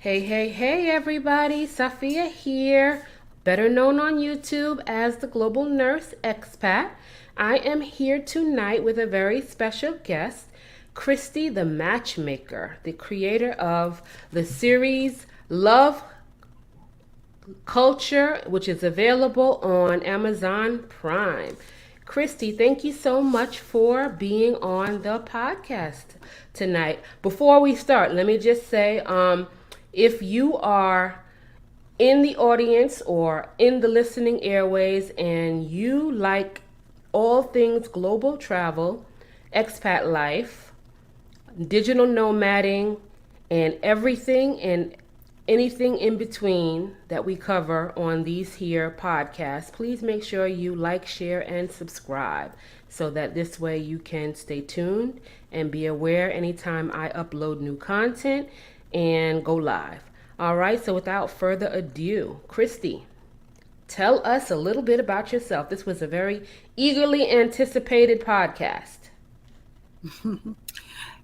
Hey, everybody. Safia here, better known on YouTube as the Global Nurse Expat. I am here tonight with a very special guest, Christy the Matchmaker, the creator of the series Love Culture, which is available on Amazon Prime. Christy, thank you so much for being on the podcast tonight. Before we start, let me just say if you are in the audience or in the listening airways and you like all things global travel, expat life, digital nomading, and everything and anything in between that we cover on these here podcasts, please make sure you like, share, and subscribe so that this way you can stay tuned and be aware anytime I upload new content and go live. All right, so without further ado, Christy, tell us a little bit about yourself. This was a very eagerly anticipated podcast.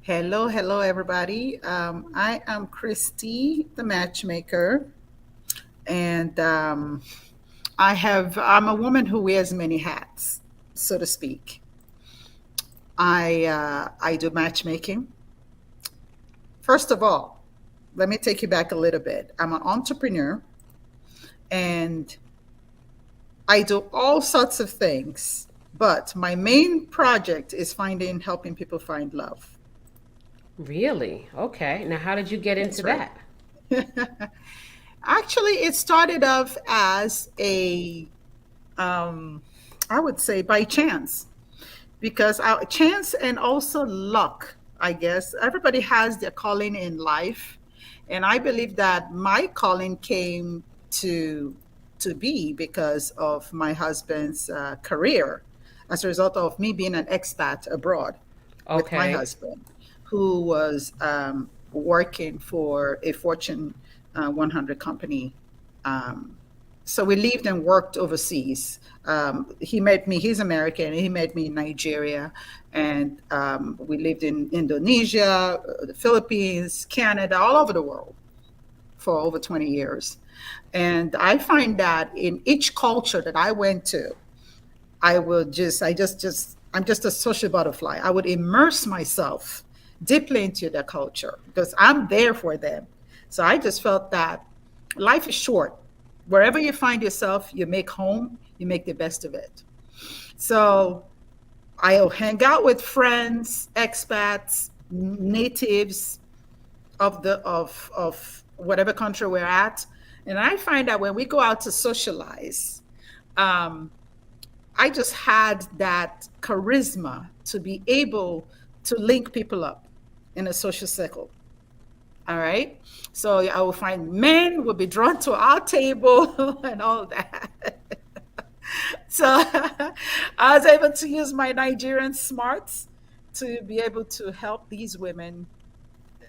Hello, everybody. I am Christy, the matchmaker, and I'm a woman who wears many hats, so to speak. I do matchmaking. First of all, let me take you back a little bit. I'm an entrepreneur, and I do all sorts of things, but my main project is helping people find love. Really? Okay. Now, how did you get into That's right. that? Actually, it started off as um, I would say by chance, because chance and also luck, I guess. Everybody has their calling in life. And I believe that my calling came to to be because of my husband's career, as a result of me being an expat abroad with my Okay. husband, who was working for a Fortune 100 company. Um, so we lived and worked overseas. He met me, he's American, and he met me in Nigeria. And we lived in Indonesia, the Philippines, Canada, all over the world for over 20 years. And I find that in each culture that I went to, I'm just a social butterfly. I would immerse myself deeply into their culture because I'm there for them. So I just felt that life is short. Wherever you find yourself, you make home, you make the best of it. So I'll hang out with friends, expats, natives of whatever country we're at. And I find that when we go out to socialize, um, I just had that charisma to be able to link people up in a social circle. All right. So I will find men will be drawn to our table and all that. So I was able to use my Nigerian smarts to be able to help these women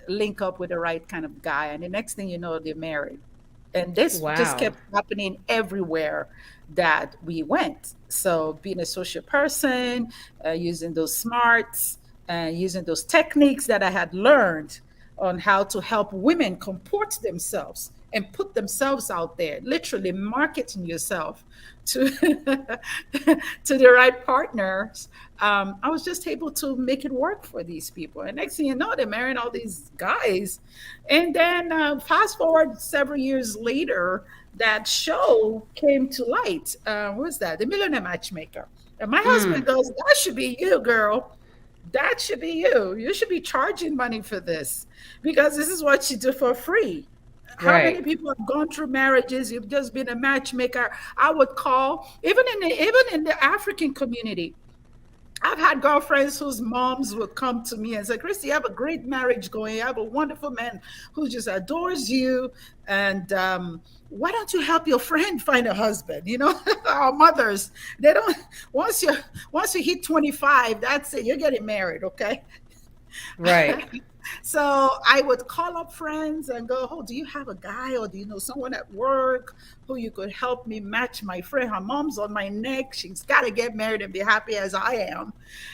link up with the right kind of guy. And the next thing you know, they're married. And this just Wow. kept happening everywhere that we went. So being a social person, using those smarts, using those techniques that I had learned on how to help women comport themselves and put themselves out there, literally marketing yourself to to the right partners. I was just able to make it work for these people. And next thing you know, they're marrying all these guys. And then fast forward several years later, that show came to light. What was that? The Millionaire Matchmaker. And my husband Mm, goes, "That should be you, girl. That should be you. You should be charging money for this because this is what you do for free." How many right. people have gone through marriages? You've just been a matchmaker. I would call, even in the African community. I've had girlfriends whose moms would come to me and say, "Christy, you have a great marriage going. You have a wonderful man who just adores you. And why don't you help your friend find a husband?" Our mothers, they don't, once you hit 25, that's it. You're getting married, okay? Right. So I would call up friends and go, "Oh, do you have a guy or do you know someone at work who you could help me match my friend? Her mom's on my neck. She's got to get married and be happy as I am."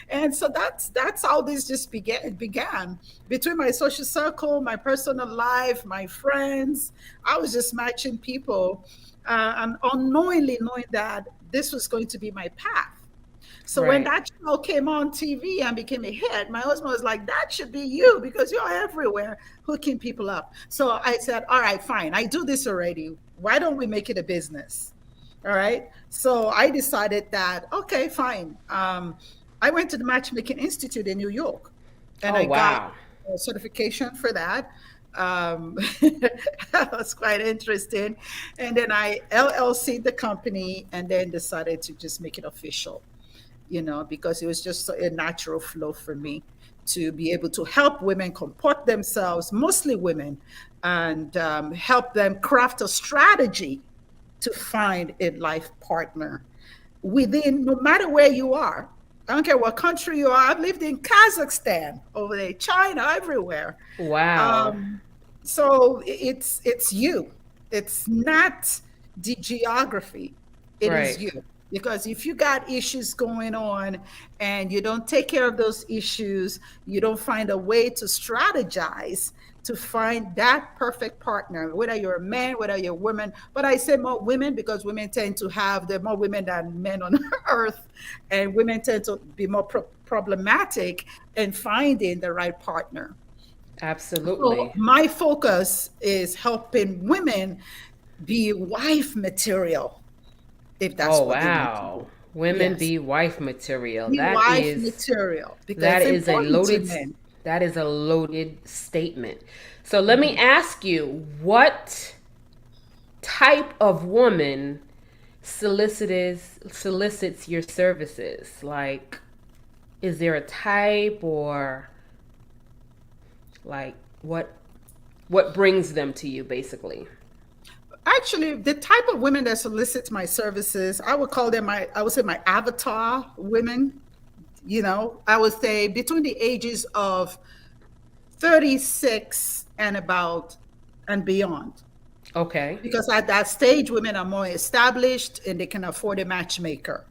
And so that's how this just began between my social circle, my personal life, my friends. I was just matching people, and unknowingly knowing that this was going to be my path. So when Right. that show came on TV and became a hit, my husband was like, "That should be you because you're everywhere hooking people up." So I said, "All right, fine. I do this already. Why don't we make it a business?" All right. So I decided that, okay, fine. I went to the Matchmaking Institute in New York and Oh, I got wow. a certification for that. That was quite interesting. And then I LLC'd the company and then decided to just make it official, because it was just a natural flow for me to be able to help women comport themselves, mostly women, and help them craft a strategy to find a life partner within, no matter where you are. I don't care what country you are. I've lived in Kazakhstan, over there, China, everywhere. Wow. Um, so it's you. It's not the geography. It is Right. you. Because if you got issues going on and you don't take care of those issues, you don't find a way to strategize to find that perfect partner, whether you're a man, whether you're a woman. But I say more women because women tend to have, there are more women than men on earth, and women tend to be more problematic in finding the right partner. So Absolutely. my focus is helping women be wife material, if that's Oh, what they want to wow. do. Women Yes, be wife material. be wife material because That it's is a important to loaded men. that is a loaded statement. So let me Mhm. ask you, what type of woman solicits your services? Like, is there a type, or like what brings them to you basically? Actually, the type of women that solicit my services, I would call them I would say my avatar women. I would say between the ages of 36 and about and beyond. Okay. Because at that stage, women are more established and they can afford a matchmaker.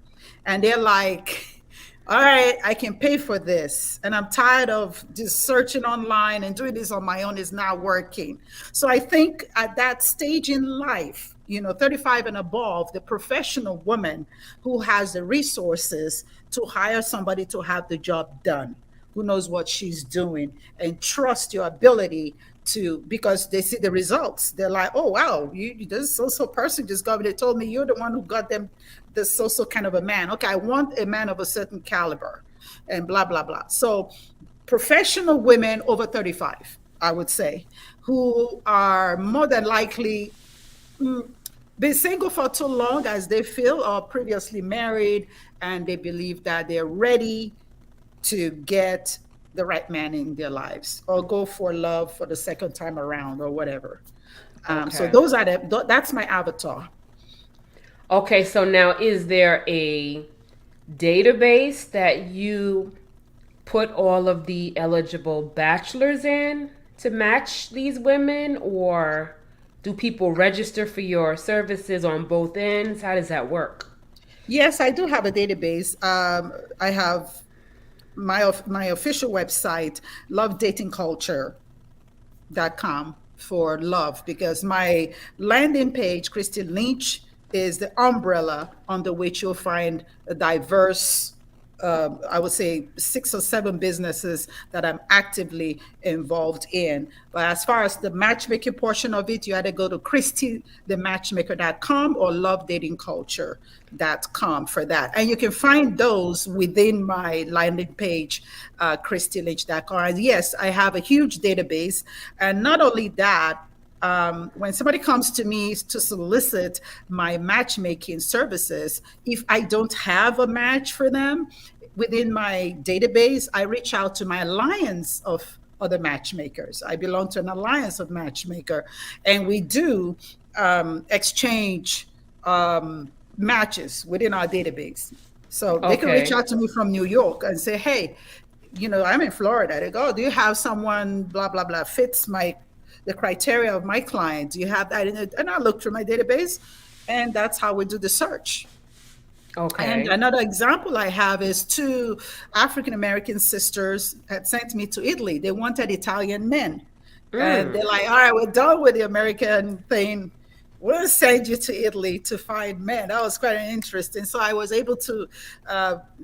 And they're like, all right, I can pay for this. And I'm tired of just searching online and doing this on my own is not working. So I think at that stage in life, 35 and above, the professional woman who has the resources to hire somebody to have the job done, who knows what she's doing and trust your ability to, because they see the results. They're like, "Oh wow, this so person just got me. They told me you're the one who got them this so kind of a man. Okay, I want a man of a certain caliber," and blah blah blah. So professional women over 35, I would say, who are more than likely been single for too long as they feel, or previously married, and they believe that they're ready to get the right man in their lives or go for love for the second time around or whatever. So Okay. those are that's my avatar. Okay, so now is there a database that you put all of the eligible bachelors in to match these women, or do people register for your services on both ends? How does that work? Yes, I do have a database. I have my official website, lovedatingculture.com, for love, because my landing page, Christy Lynch, is the umbrella under which you'll find a diverse, I would say 6 or 7 businesses that I'm actively involved in. But as far as the matchmaking portion of it, you either go to christythematchmaker.com or lovedatingculture.com for that. And you can find those within my landing page, christylynch.com. And yes, I have a huge database. And not only that, when somebody comes to me to solicit my matchmaking services, if I don't have a match for them within my database, I reach out to my alliance of other matchmakers. I belong to an alliance of matchmaker, and we do exchange matches within our database. So they can reach Okay. out to me from New York and say, "Hey, I'm in Florida. They go, "Oh, do you have someone, blah, blah, blah, fits the criteria of my client? Do you have that?" And I look through my database, and that's how we do the search. And Okay. another example I have is two African American sisters had sent me to Italy. They wanted Italian men. And they're Mm. like, "All right, we're done with the American thing. We'll send you to Italy to find men." That was quite interesting. So I was able to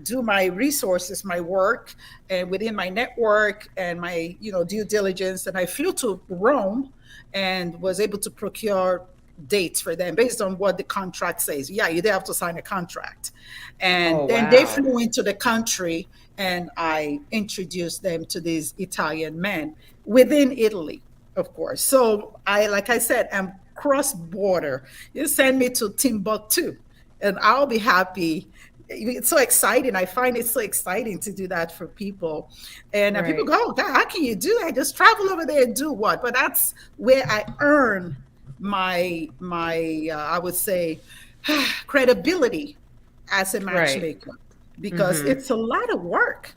do my resources, my work, and within my network and my, due diligence. And I flew to Rome and was able to procure dates for them based on what the contract says. Yeah, you have to sign a contract. Oh And then they wow. flew into the country, and I introduced them to these Italian men within Italy, of course. So like I said, I'm cross border. You send me to Timbuktu, and I'll be happy. It's so exciting. I find it so exciting to do that for people. And people Right. go, "Oh, God, how can you do that? Just travel over there and do what?" But that's where I earn my I would say credibility as a Right. matchmaker, because Mhm. it's a lot of work.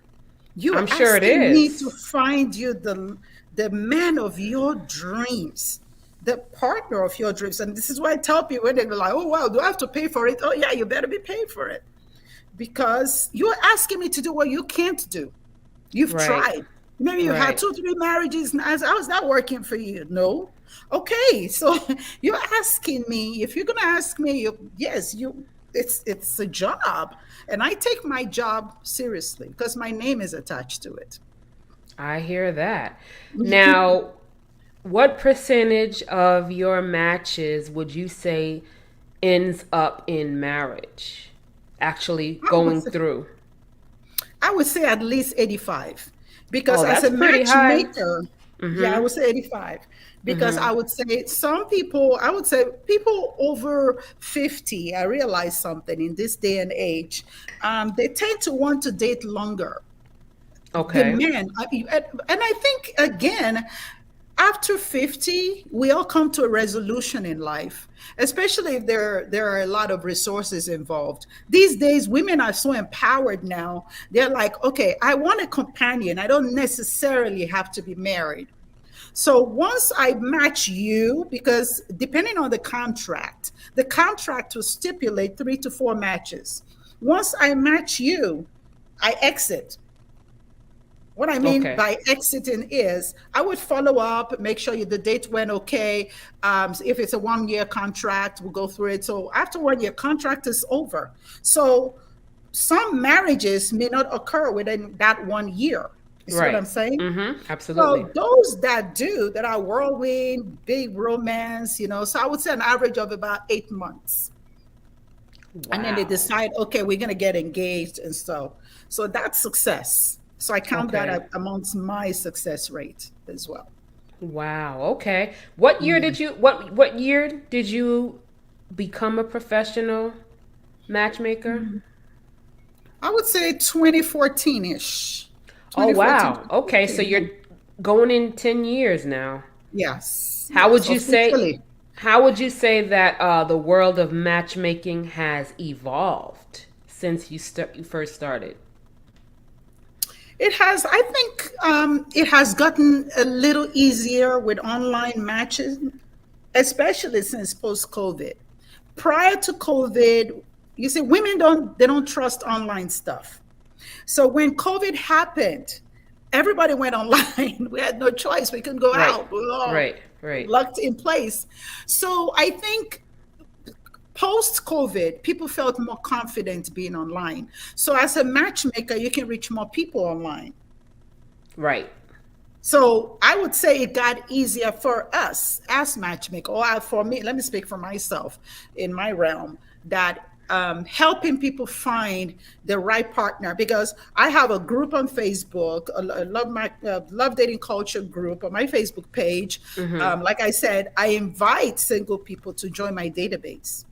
You I'm are sure it asking me to is. find you the man of your dreams, the partner of your dreams. And this is why I tell people when they're like, "Oh wow, do I have to pay for it?" Oh yeah, you better be paid for it, because you're asking me to do what you can't do. You've Right. tried. Maybe you had Right. two, three marriages. And how's that working for you? No. Okay, so you're asking me. If you're gonna ask me, yes, it's a job, and I take my job seriously because my name is attached to it. I hear that. Now, what percentage of your matches would you say ends up in marriage? Actually I would going say, through. I would say at least 85. Because Oh, as that's a pretty high. matchmaker, yeah, I Mhm. would say 85. Because I Mhm. would say some people, I would say people over 50, I realize something in this day and age, they tend to want to date longer. The Okay. men, and I think, again, after 50, we all come to a resolution in life, especially if there are a lot of resources involved. These days, women are so empowered now. They're like, "Okay, I want a companion. I don't necessarily have to be married." So once I match you, because depending on the contract will stipulate 3 to 4 matches. Once I match you, I exit. What I mean Okay. by exiting is I would follow up, make sure the date went okay. So if it's a 1 year contract, we'll go through it. So after 1 year, contract is over. So some marriages may not occur within that 1 year. You see what Right. I'm saying? Mhm. Absolutely. So those that do, that are whirlwind, big romance, so I would say an average of about 8 months. And then they Wow. decide, okay, we're going to get engaged. And so that's success. So I count that Okay. amongst my success rate as well. Wow. Okay. What year did you become a professional matchmaker? I would say 2014-ish. Oh 2014, wow. Okay, so 2015. you're going in 10 years now. Yes, How yes, would you say officially. how would you say that the world of matchmaking has evolved since you first started? It has, I think, it has gotten a little easier with online matches, especially since post COVID. Prior to COVID, you see, women don't trust online stuff. So when COVID happened, everybody went online. We had no choice. We couldn't go Right. out. We were all Right. Right. locked in place. So I think post COVID, people felt more confident being online. So as a matchmaker, you can reach more people online. Right. So I would say it got easier for us as matchmaker, or for me. Let me speak for myself in my realm, that helping people find the right partner. Because I have a group on Facebook, a love dating culture group on my Facebook page. Mhm. Like I said, I invite single people to join my database.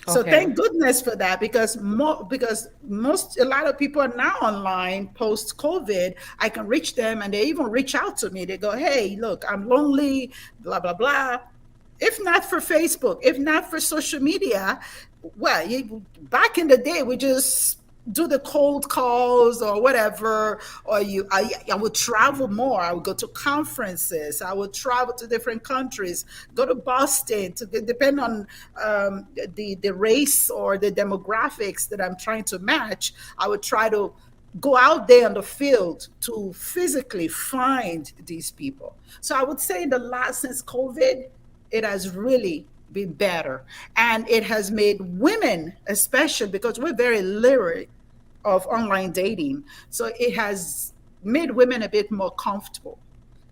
So Okay. thank goodness for that, because a lot of people are now online post COVID. I can reach them, and they even reach out to me. They go, "Hey, look, I'm lonely, blah blah blah." If not for Facebook, if not for social media, well, back in the day, we just do the cold calls or whatever, or I would travel more. I would go to conferences. I would travel to different countries, go to Boston to depend on the race or the demographics that I'm trying to match. I would try to go out there on the field to physically find these people. So I would say in the last, since COVID, it has really been better. And it has made women, especially because we're very leery of online dating. So it has made women a bit more comfortable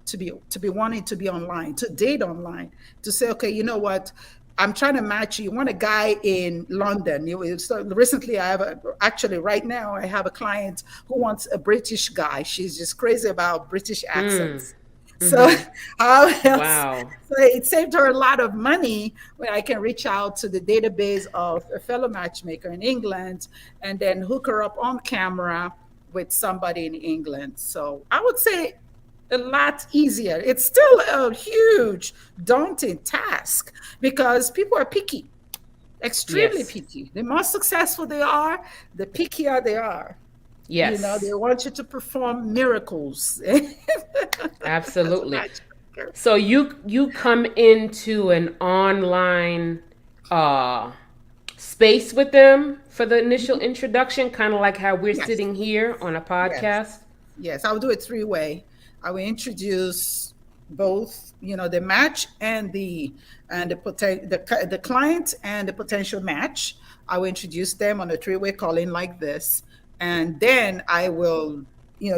to be wanting to be online, to date online, to say, okay, you know what? I'm trying to match you. You want a guy in London. So recently, actually right now, I have a client who wants a British guy. She's just crazy about British Mm. accents. So Mm-hmm. how else? Wow. So it saved her a lot of money when I can reach out to the database of a fellow matchmaker in England and then hook her up on camera with somebody in England. So I would say a lot easier. It's still a huge, daunting task because people are picky, extremely Yes. picky. The more successful they are, the pickier they are. They Yes. want you to perform miracles. As a Absolutely. matchmaker. So you come into an online uh space with them for the initial introduction, kind of like how we're Yes, sitting here on a yes. podcast. Yes, I'll do it three-way. I will introduce both, the match and the client and the potential match. I will introduce them on a three-way calling like this, and then I will,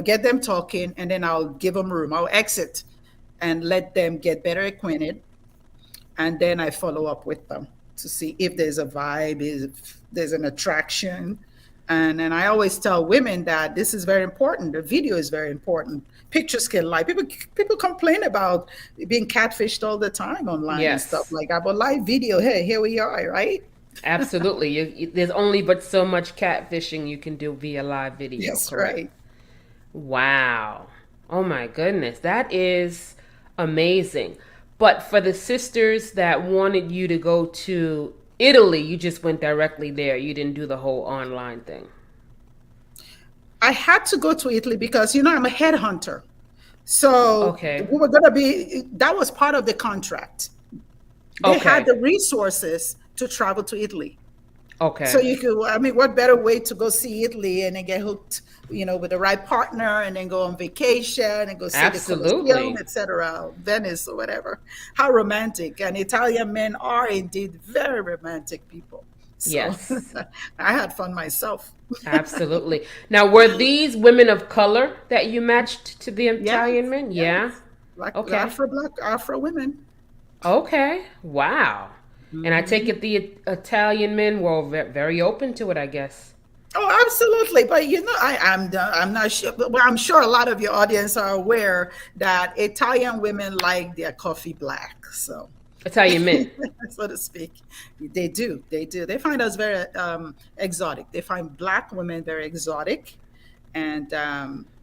get them talking, and then I'll give them room. I'll exit and let them get better acquainted, and then I follow up with them to see if there's a vibe, if there's an attraction. And I always tell women that this is very important. The video is very important. Pictures can lie. People complain about being catfished all the time online and stuff Yes. like that. But live video, hey, here we are, right? Absolutely. There's only but so much catfishing you can do via live video, Yes, correct? right. Wow. Oh my goodness. That is amazing. But for the sisters that wanted you to go to Italy, you just went directly there. You didn't do the whole online thing. I had to go to Italy because I'm a headhunter. So Okay. we were gonna be that was part of the contract. They had Okay. the resources to travel to Italy. So Okay. you could, I mean, what better way to go see Italy and then get hooked, with the right partner and then go on vacation and go see the Colosseum, Absolutely. etc., Venice or whatever. How romantic. And Italian men are indeed very romantic people. So Yes. I had fun myself. Absolutely. Now, were these women of color that you matched to the Italian Yes, men? Yeah. yes. Black, Okay. Afro black, Afro women. Okay. Wow. And I take it the Italian men were very open to it, I guess. Oh, absolutely. But I'm not sure. But I'm sure a lot of your audience are aware that Italian women like their coffee black. So, Italian men. so to speak, they do. They do. They find us very exotic. They find black women very exotic, and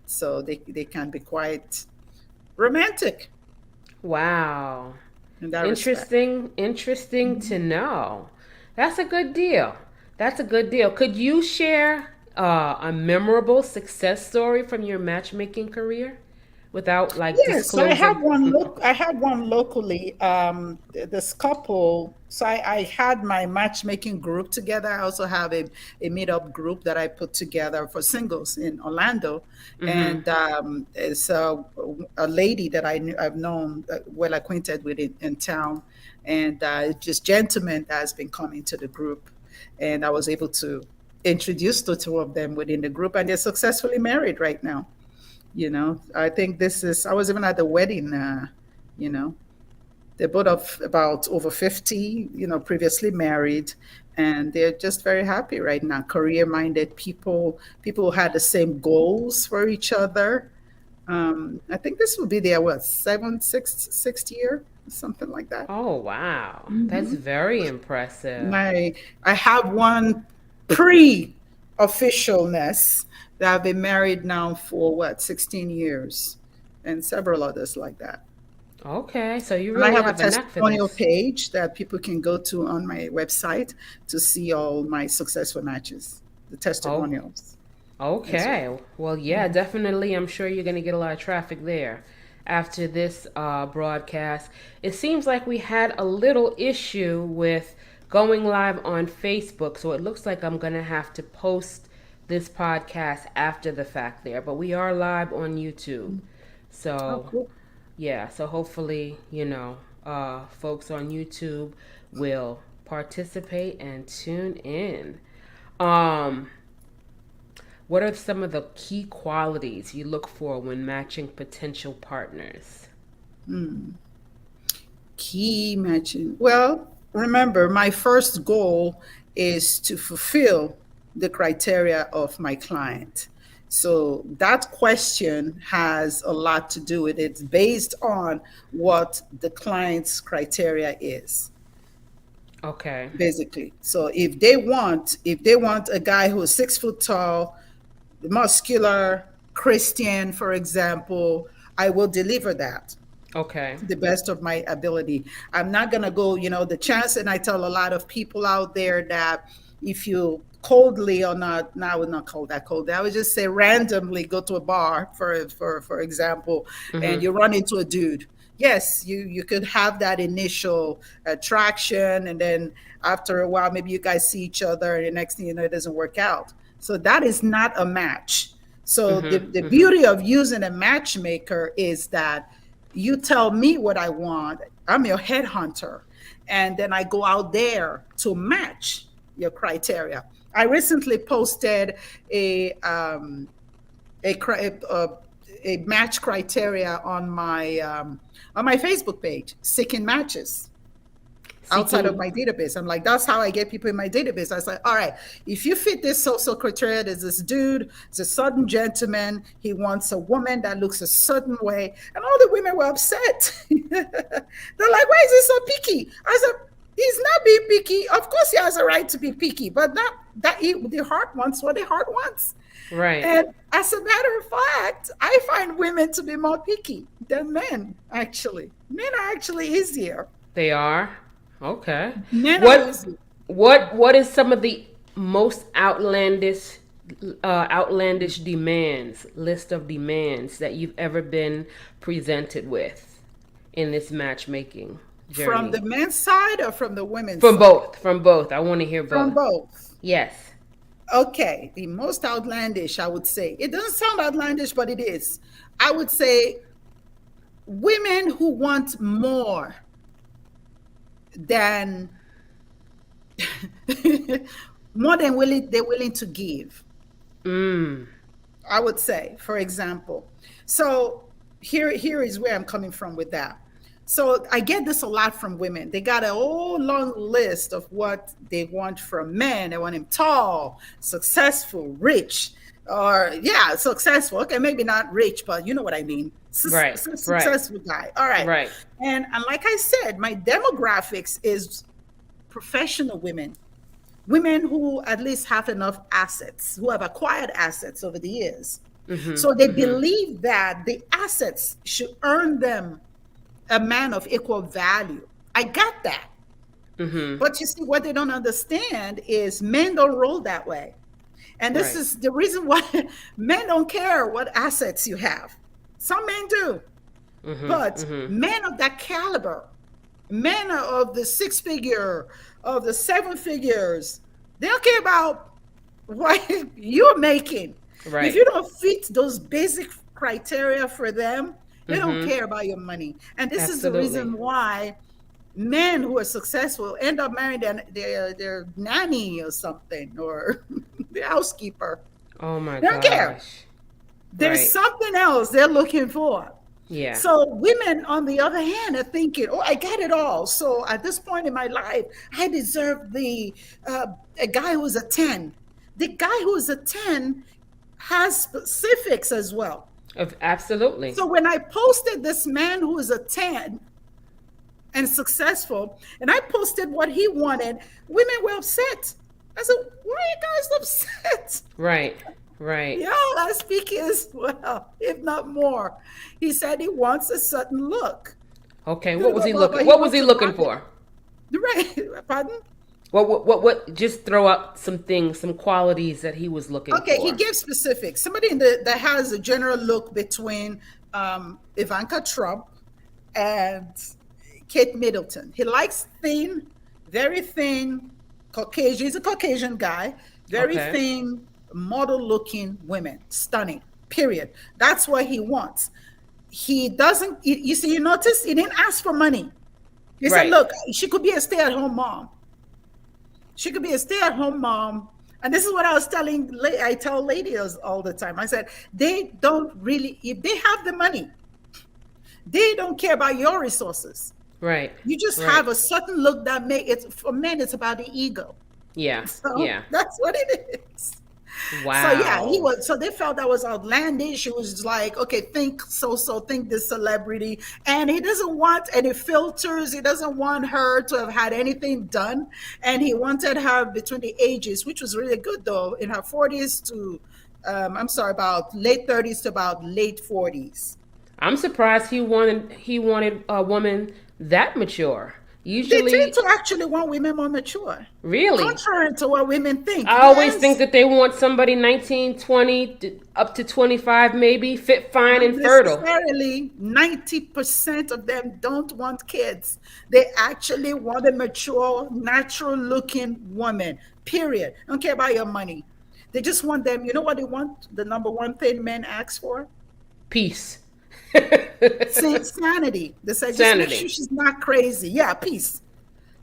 so they can be quite romantic Wow. in that respect. Interesting to know. That's a good deal. That's a good deal. Could you share a memorable success story from your matchmaking career without like Yes, I have disclosing? one. Look, I had one locally. This couple. So I had my matchmaking group together. I also have a meetup group that I put together for singles in Orlando, Mm-hmm. and it's a lady that I've known, well acquainted with in town, and just gentleman that has been coming to the group, and I was able to introduce the two of them within the group, and they're successfully married right now. I think I was even at the wedding. You know, they're both of about over 50. Previously married, and they're just very happy right now. Career-minded people who had the same goals for each other. I think this will be their what sixth year, something like that. Oh, wow. That's Hmm. very impressive. I have one pre-officialness that I've been married now for what 16 years, and several others like that. Okay, so you And I really have a have a knack for testimonial this. page that people can go to on my website to see all my successful matches. the Oh, testimonials as well. okay. Well, yeah, definitely. I'm sure you're going to get a lot of traffic there after this broadcast. It seems like we had a little issue with going live on Facebook, so it looks like I'm going to have to post this podcast after the fact there. But we are live on YouTube. Oh, So, cool. yeah, so hopefully, folks on YouTube will participate and tune in. Um, what are some of the key qualities you look for when matching potential partners? Key matching. Well, remember, my first goal is to fulfill the criteria of my client. So that question has a lot to do with it. It's based on what the client's criteria is, Okay. basically. So if they want a guy who is 6 foot tall, muscular, Christian, for example, I will deliver that Okay. to the best of my ability. I'm not going to go, the chance, and I tell a lot of people out there that if you coldly or not, no, I would not call that cold. I would just say randomly go to a bar, for example, and Mhm. you run into a dude. Yes, you could have that initial attraction, and then after a while, maybe you guys see each other, and the next thing you know, it doesn't work out. So that is not a match. So the, Mhm. the Mhm. beauty of using a matchmaker is that you tell me what I want. I'm your headhunter. And then I go out there to match your criteria. I recently posted a a, a match criteria on my Facebook page, seeking matches outside of Seeking. my database. I'm like, that's how I get people in my database. I was like, all right, if you fit this social criteria, there's this dude, it's a certain gentleman, he wants a woman that looks a certain way. And all the women were upset. They're like, why is he so picky? I said, he's not being picky. Of course he has a right to be picky, but not that the heart wants what the heart wants. Right. And as a matter of fact, I find women to be more picky than men, actually. Men are actually easier. They are. Okay. Men are What easier. what is some of the most outlandish demands, list of demands that you've ever been presented with in this matchmaking From journey? the men's side or from the women's From side? both. From both. I want to hear From both. both. Yes. Okay, the most outlandish, I would say. It doesn't sound outlandish, but it is. I would say women who want than more than they're willing to give. Mm. I would say, for example. So here is where I'm coming from with that. So I get this a lot from women. They got a whole long list of what they want from men. They want him tall, successful, rich, or yeah, successful. Okay, maybe not rich, but you know what I mean. Right. Right. Successful guy. All right. Right. And like I said, my demographics is professional women, women who at least have enough assets, who have acquired assets over the years. Mhm. So they Mhm. believe that the assets should earn them a man of equal value. I got that. Mhm. But you see, what they don't understand is men don't roll that way. And this Right. is the reason why men don't care what assets you have. Some men do. Mhm. But Mhm. men of that caliber, men of the six figure, of the seven figures, they don't care about what you're making. If Right. you don't fit those basic criteria for them, they don't Mhm. care about your money. And this is the Absolutely. reason why men who are successful end up marrying their nanny or something, or the housekeeper. Oh my They don't care. gosh. There's Right. something else they're looking for. Yeah. So women, on the other hand, are thinking, "Oh, I got it all. So at this point in my life, I deserve a guy who's a 10." The guy who's a 10 has specifics as well. Absolutely. So when I posted this man who is a 10 and successful, and I posted what he wanted, women were upset. I said, "Why are you guys upset?" Right. Right. Yeah, I speak as well, if not more. He said he wants a certain look. Okay. But What was he but looking? he What was he wants a looking body. for? Right. Pardon? What? Just throw out some things, some qualities that he was looking Okay, he for. gives specifics. Somebody that has a general look between Ivanka Trump and Kate Middleton. He likes thin, very thin Caucasian. He's a Caucasian guy, very Okay. thin, model-looking women, stunning. Period. That's what he wants. He doesn't. You see, you notice he didn't ask for money. He said, Right. "Look, she could be a stay-at-home mom. She could be a stay-at-home mom." And this is what I was telling. I tell ladies all the time. I said they don't really. If they have the money, they don't care about your resources. Right. You just Right. have a certain look that make it. For men, it's about the ego. Yeah. So Yeah. that's what it is. So yeah, he Wow. was. So they felt that was outlandish. It was like, okay, think this celebrity, and he doesn't want any filters. He doesn't want her to have had anything done, and he wanted her between the ages, which was really good though, in her 40s to, I'm sorry, about late 30s to about late 40s. I'm surprised he wanted a woman that mature. They tend Usually, to actually want women more mature, really, contrary to what women think. I always think Yes. that they want somebody 19, 20, up to 25 maybe, fit, fine, Not and fertile. necessarily. 90% of them don't want kids. They actually want a mature, natural looking woman, period. Don't care about your money. They just want them. You know what they want? The number one thing men ask for? Peace. Sanity. They say, just make sure Sanity. she's not crazy. Yeah, peace.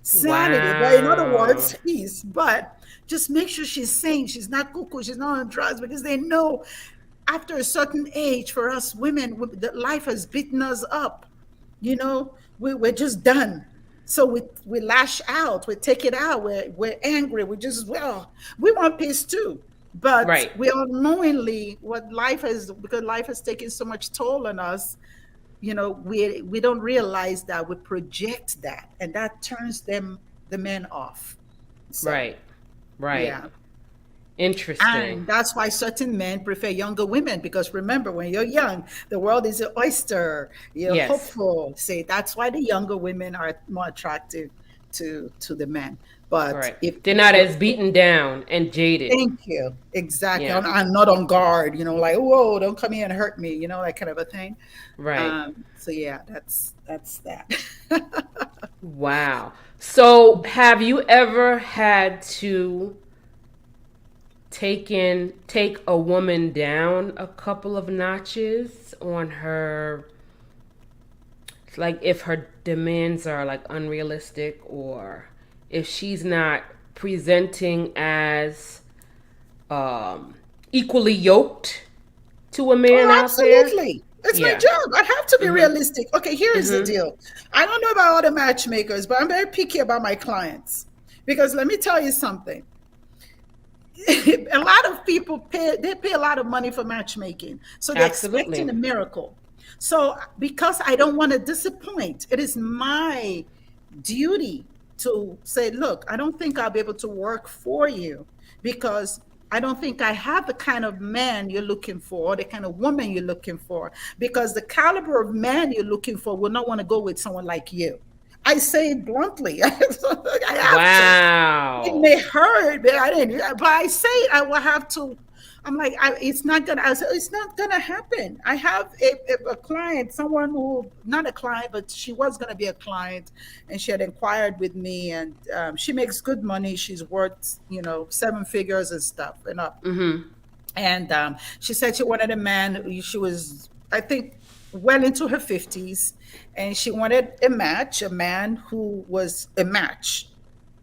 Sanity. But in other Wow. words, peace. But just make sure she's sane. She's not cuckoo. She's not on drugs, because they know after a certain age, for us women, that life has beaten us up. We're just done. So we lash out, we take it out, we're angry, well, we want peace too. But Right. we unknowingly, because life has taken so much toll on us, we don't realize that we project that, and that turns the men off. So Right. Right. yeah. Interesting. And that's why certain men prefer younger women, because remember, when you're young, the world is an oyster. You're Yes. hopeful. Say that's why the younger women are more attractive to the men. But Right. if They're not the as beaten down and jaded. thank you, exactly. Yeah. I'm not on guard. Like, whoa, don't come here and hurt me. That kind of a thing. Right. So yeah, that's that. Wow. So, have you ever had to take a woman down a couple of notches on her, like if her demands are like unrealistic, or if she's not presenting as um equally yoked to a man Oh, out there? absolutely. It's my Yeah. job. I have to be Mhm. realistic. Okay, here is the Mhm. deal. I don't know about other matchmakers, but I'm very picky about my clients. Because let me tell you something. A lot of people pay a lot of money for matchmaking. So they're expecting Absolutely. a miracle. So because I don't want to disappoint, it is my duty to say, look, I don't think I'll be able to work for you, because I don't think I have the kind of man you're looking for, or the kind of woman you're looking for, because the caliber of man you're looking for will not want to go with someone like you. I say it bluntly. I have to. It Wow. may hurt, but I didn't. But I say it, I will have to. I'm like, it's not gonna. I said, it's not gonna happen. I have a client, someone who, not a client, but she was gonna be a client, and she had inquired with me, and she makes good money. She's worth, seven figures and stuff and up. Mhm. And she said she wanted a man. She was, I think, well into her 50s, and she wanted a man who was a match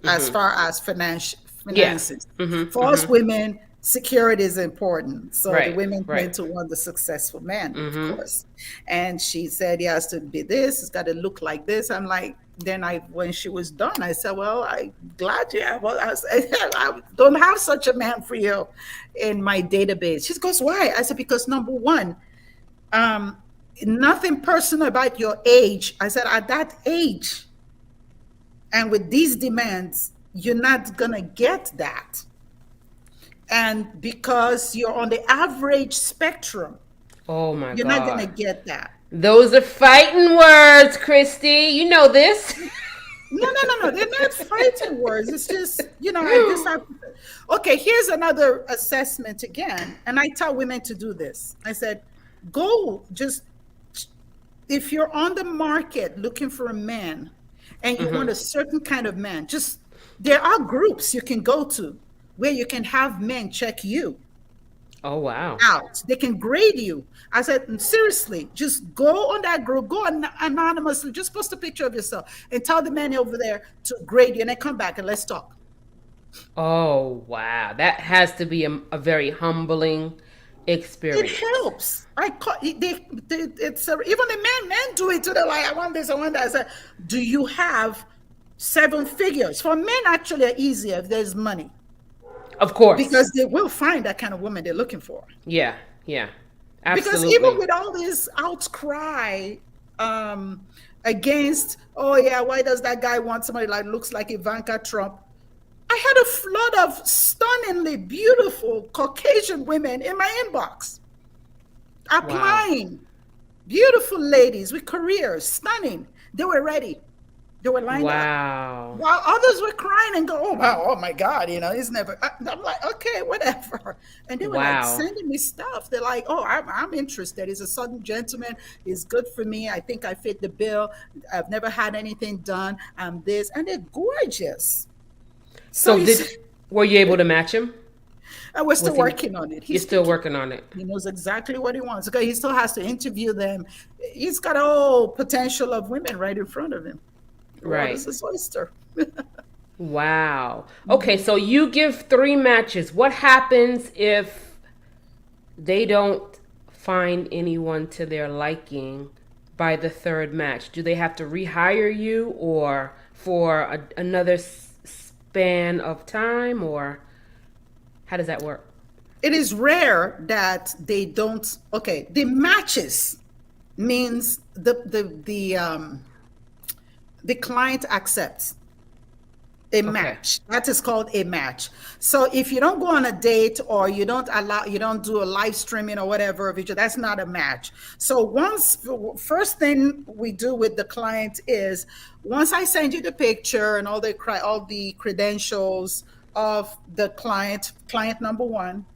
as Mhm. far as Yeah. finances. Mhm. For us Mhm. women, security is important. So the Right. women Right. tend to want the successful man, of Mhm. course. And she said, he has to be this, it's got to look like this. I'm like, then when she was done, I said, well, I'm glad you have. Well, I don't have such a man for you in my database. She goes, why? I said, because number one, um, nothing personal about your age. I said, at that age, and with these demands, you're not going to get that. And because you're on the average spectrum, Oh my you're not going to God. get that. Those are fighting words, Christy. You know this. No, no, no, no. They're not fighting words. It's just, I this I okay, here's another assessment again. And I tell women to do this. I said, go just if you're on the market looking for a man and you want a certain kind of man, just there are groups you can go to where you can have men check you Oh, wow. out. They can grade you. I said, seriously, just go on that group, go anonymously, just post a picture of yourself and tell the man over there to grade you and then come back and let's talk. Oh, wow. That has to be a very humbling It experience. helps. Even the men do it too. They're like, I want this, I want that. I said, do you have seven figures? For men, actually, are easier if there's money Of course. because they will find that kind of woman they're looking for. Yeah, yeah. Because even Absolutely. with all this outcry um, against, oh yeah, why does that guy want somebody like looks like Ivanka Trump? I had a flood of stunningly beautiful Caucasian women in my inbox Wow. applying. Beautiful ladies with careers, stunning. They were ready. They were lined up. Wow. While others were crying and go, oh wow, oh my God, it's never. I'm like, okay, whatever. And they were like Wow. sending me stuff. They're like, oh, I'm interested. He's a Southern gentleman. He's good for me. I think I fit the bill. I've never had anything done. I'm this, and they're gorgeous. So So you see, did were you able to match him? and we're still Was he working on it. You're He's still picky. working on it. He knows exactly what he wants. Okay, he still has to interview them. He's got all potential of women right in front of him. The Right. water's his oyster. Wow. Okay, so you give 3 matches. What happens if they don't find anyone to their liking by the third match? Do they have to rehire you or for another span of time, or how does that work? It is rare that they don't. Okay, the matches means the client accepts a Okay. match. That is called a match. So if you don't go on a date or you don't do a live streaming or whatever of each other, that's not a match. So first thing we do with the client is once I send you the picture and all the credentials of the client number one,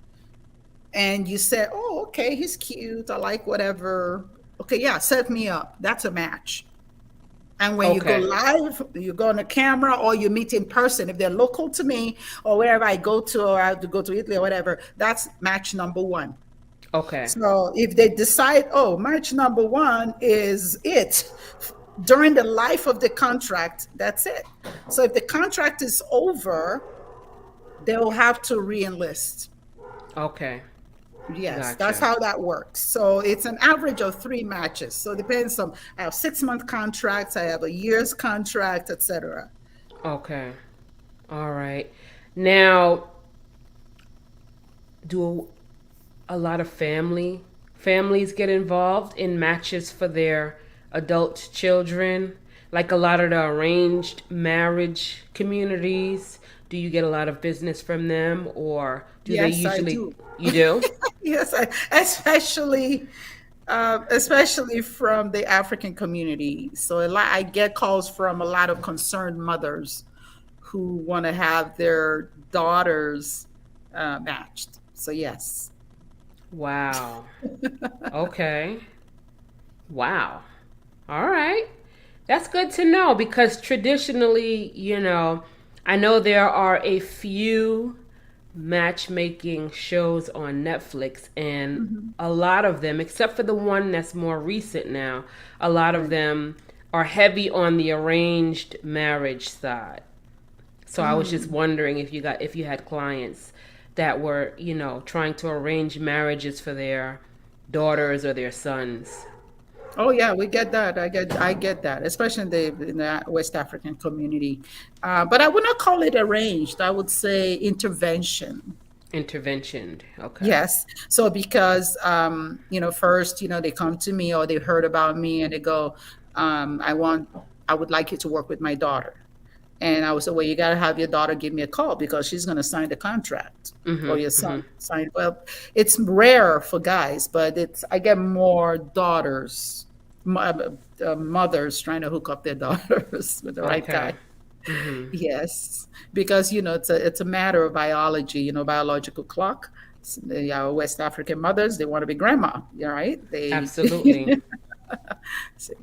and you say, oh, okay, he's cute. I like whatever. Okay, yeah, set me up. That's a match. And when you go Okay. live, you go on the camera or you meet in person. If they're local to me or wherever I go to, or I have to go to Italy or whatever, that's match number one. Okay. So if they decide, oh, match number one is it during the life of the contract, that's it. So if the contract is over, they'll have to re-enlist. Okay. Yes, that's Gotcha. how that works. So it's an average of 3 matches. So it depends on I have 6 month contracts, I have a year's contract, etc. Okay. All right. Now, do a lot of families get involved in matches for their adult children? Like a lot of the arranged marriage communities, do you get a lot of business from them, or do they Yes, I usually? do. You do? Yes, especially from the African community. So I get calls from a lot of concerned mothers who want to have their daughters matched. So yes. Wow. Okay. Wow. All right. That's good to know because traditionally, I know there are a few matchmaking shows on Netflix, and Mhm. a lot of them, except for the one that's more recent now, a lot of Right. them are heavy on the arranged marriage side. So I was just Mm. wondering if you had clients that were, trying to arrange marriages for their daughters or their sons. Oh yeah, we get that. I get that, especially in the West African community. But I would not call it arranged. I would say intervention. Interventioned. Okay. Yes. So because first, they come to me or they heard about me and they go, I would like you to work with my daughter. And I would say, well, you got to have your daughter give me a call because she's going to sign the contract or Mhm. your Mhm. son sign. Well, it's rare for guys, but I get more daughters. mothers trying to hook up their daughters with the right guy. Okay. Mm-hmm. Yes, because it's a matter of biology, biological clock. Our West African mothers, they want to be grandma, right? They Absolutely.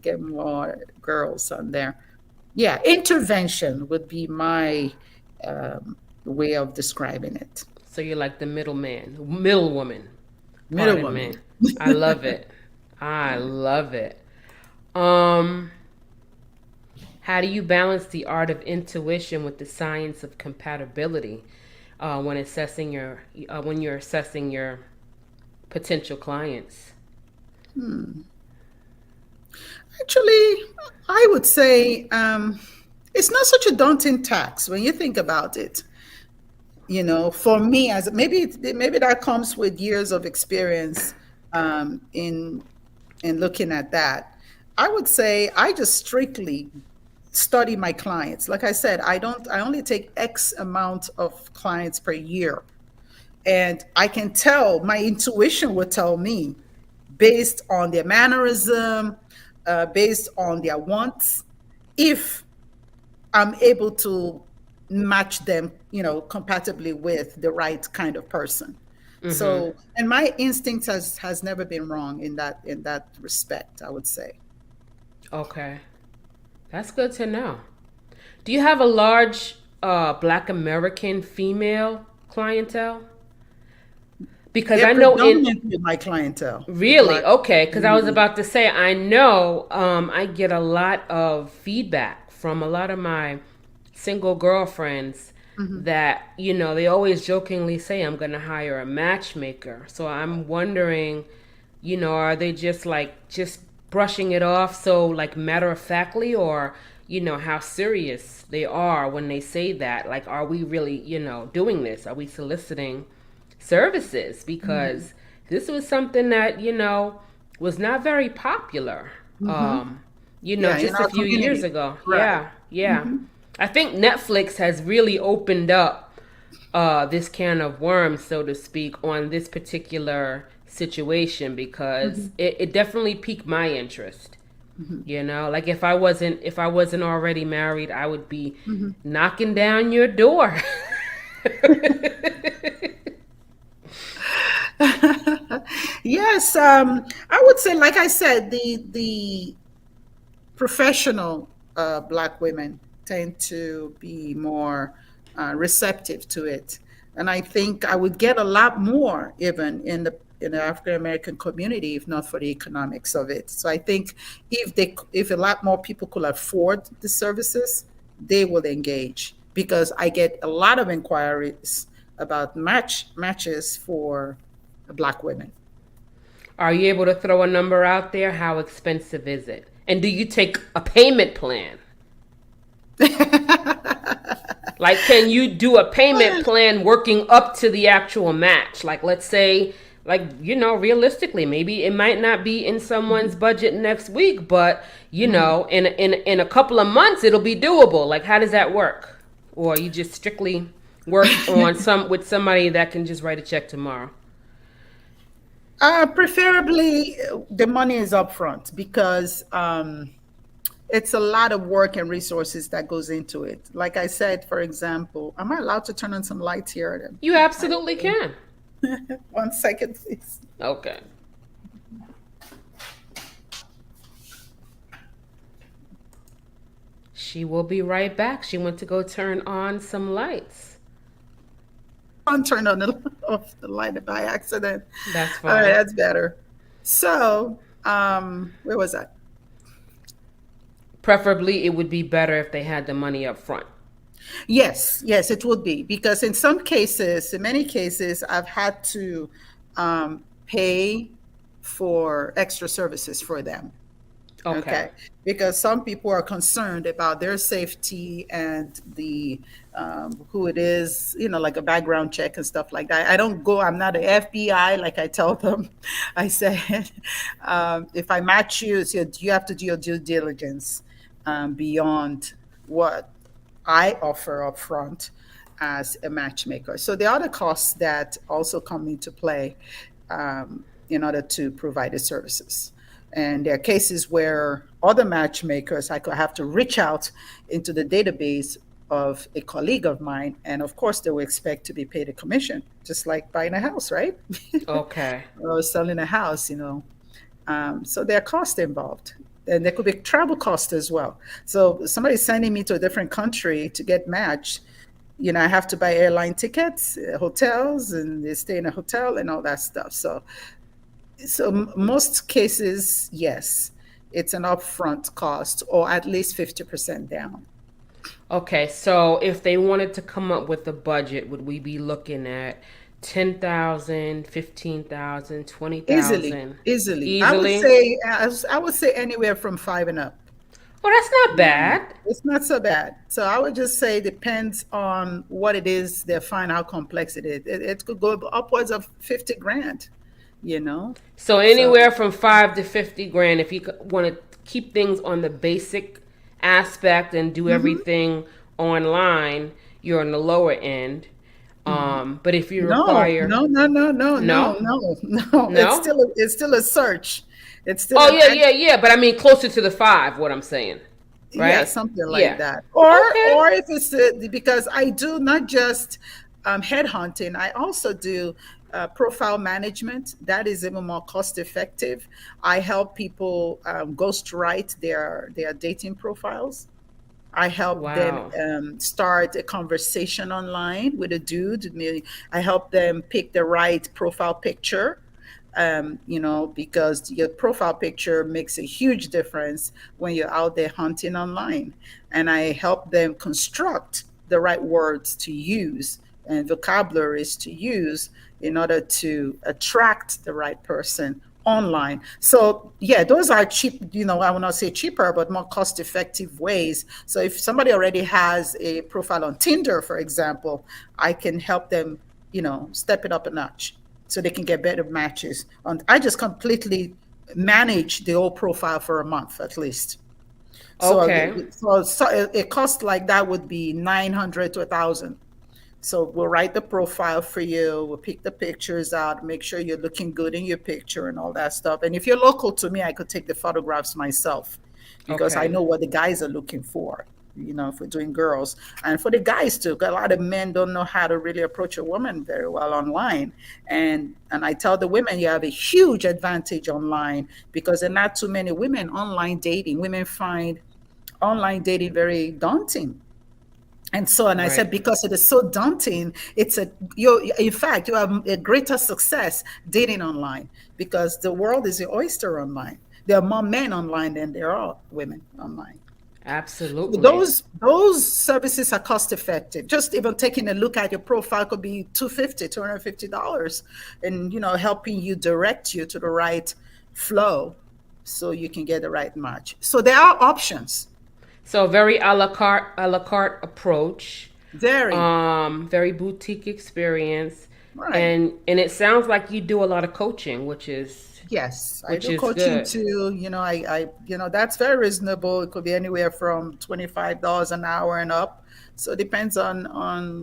get more girls on there. Yeah, intervention would be my way of describing it. So you're like the middleman, middle woman. Middle Pardon woman. me. I love it. I love it. Um, how do you balance the art of intuition with the science of compatibility when you're assessing your potential clients? Actually, I would say it's not such a daunting task when you think about it. For me, as maybe that comes with years of experience in looking at that. I would say I just strictly study my clients. Like I said, I only take X amount of clients per year. And I can tell, my intuition would tell me based on their mannerism, based on their wants, if I'm able to match them, compatibly with the right kind of person. Mm-hmm. So, and my instinct has never been wrong in that respect, I would say. Okay. That's good to know. Do you have a large Black American female clientele? Because They're I know in predominantly my clientele, the really black. okay. Because I was Mhm. about to say I know I get a lot of feedback from a lot of my single girlfriends that they always jokingly say I'm gonna hire a matchmaker. So I'm wondering, are they just brushing it off so like matter of factly, or how serious they are when they say that? Like, are we really doing this? Are we soliciting services? Because this was something that was not very popular. Yeah, in Just a our few years community. ago. Right. Yeah, yeah. I think Netflix has really opened up this can of worms, so to speak, on this particular situation because it definitely piqued my interest. Like if I wasn't already married, I would be knocking down your door. Yes, I would say, like I said, the professional black women tend to be more receptive to it, and I think I would get a lot more even in the African American community if not for the economics of it. So I think if a lot more people could afford the services, they will engage because I get a lot of inquiries about matches for black women. Are you able to throw a number out there? How expensive is it? And do you take a payment plan? Like, can you do a payment plan working up to the actual match? Like, let's say, like, realistically, maybe it might not be in someone's budget next week, but, in a couple of months, it'll be doable. Like, how does that work? Or you just strictly work on with somebody that can just write a check tomorrow? Preferably, the money is upfront because it's a lot of work and resources that goes into it. Like I said, for example, am I allowed to turn on some lights here? You absolutely can. 1 second, please. Okay. She will be right back. She went to go turn on some lights. I turned on off the light by accident. That's All right, fine. that's better. So, where was I? Preferably, it would be better if they had the money up front. Yes, yes, it would be because in many cases, I've had to pay for extra services for them. Okay. Okay, because some people are concerned about their safety and the who it is, like a background check and stuff like that. I don't go. I'm not an FBI, like I tell them. I said, if I match you, so you have to do your due diligence beyond what I offer up front as a matchmaker. So there are other costs that also come into play in order to provide the services. And there are cases where other matchmakers, I could have to reach out into the database of a colleague of mine. And of course, they will expect to be paid a commission, just like buying a house, right? Okay. Or selling a house, so there are costs involved. And there could be travel costs as well. So somebody's sending me to a different country to get matched. I have to buy airline tickets, hotels, and they stay in a hotel and all that stuff. So most cases, yes, it's an upfront cost or at least 50% down. Okay, so if they wanted to come up with a budget, would we be looking at 10,000, 15,000, twenty Easily, thousand, easily. I would easily? say I would say anywhere from five and up. Oh, that's not bad. It's not so bad. So I would just say depends on what it is they find how complex it is. It could go upwards of 50 grand, you know. So So anywhere from 5 to 50 grand, if you want to keep things on the basic aspect and do mhm, everything online, you're on the lower end. mhm. But if you No, require, no, no, no, no, no, no, no, no. no. It's still a search. It's still Oh an yeah, yeah, yeah. But I mean, closer to the five. What I'm saying, yeah, right? something like Yeah. that. Or Okay. or if it's because I do not just headhunting, I also do profile management. That is even more cost effective. I help people ghostwrite their dating profiles. I help them Wow. start a conversation online with a dude. I help them pick the right profile picture, because your profile picture makes a huge difference when you're out there hunting online. And I help them construct the right words to use and vocabularies to use in order to attract the right person online. So yeah, those are cheap, I will not say cheaper, but more cost effective ways. So if somebody already has a profile on Tinder, for example, I can help them, step it up a notch so they can get better matches. I just completely manage the whole profile for a month at least. So, Okay. a cost like that would be 900 to 1,000. So we'll write the profile for you. We'll pick the pictures out, make sure you're looking good in your picture and all that stuff. And if you're local to me, I could take the photographs myself because I Okay. know what the guys are looking for, if we're doing girls. And for the guys too, 'cause a lot of men don't know how to really approach a woman very well online. And I tell the women you have a huge advantage online because there are not too many women online dating. Women find online dating very daunting, and I said, Right. because it is so daunting, you in fact you have a greater success dating online because the world is your oyster online. There are more men online than there are women online. So Absolutely. those services are cost effective. Just even taking a look at your profile could be $250, and helping you direct you to the right flow so you can get the right match. So there are options. So very a la carte approach. Very Very boutique experience, right. and it sounds like you do a lot of coaching, Yes, I which do is coaching good. too. That's very reasonable. It could be anywhere from $25 an hour and up. So it depends on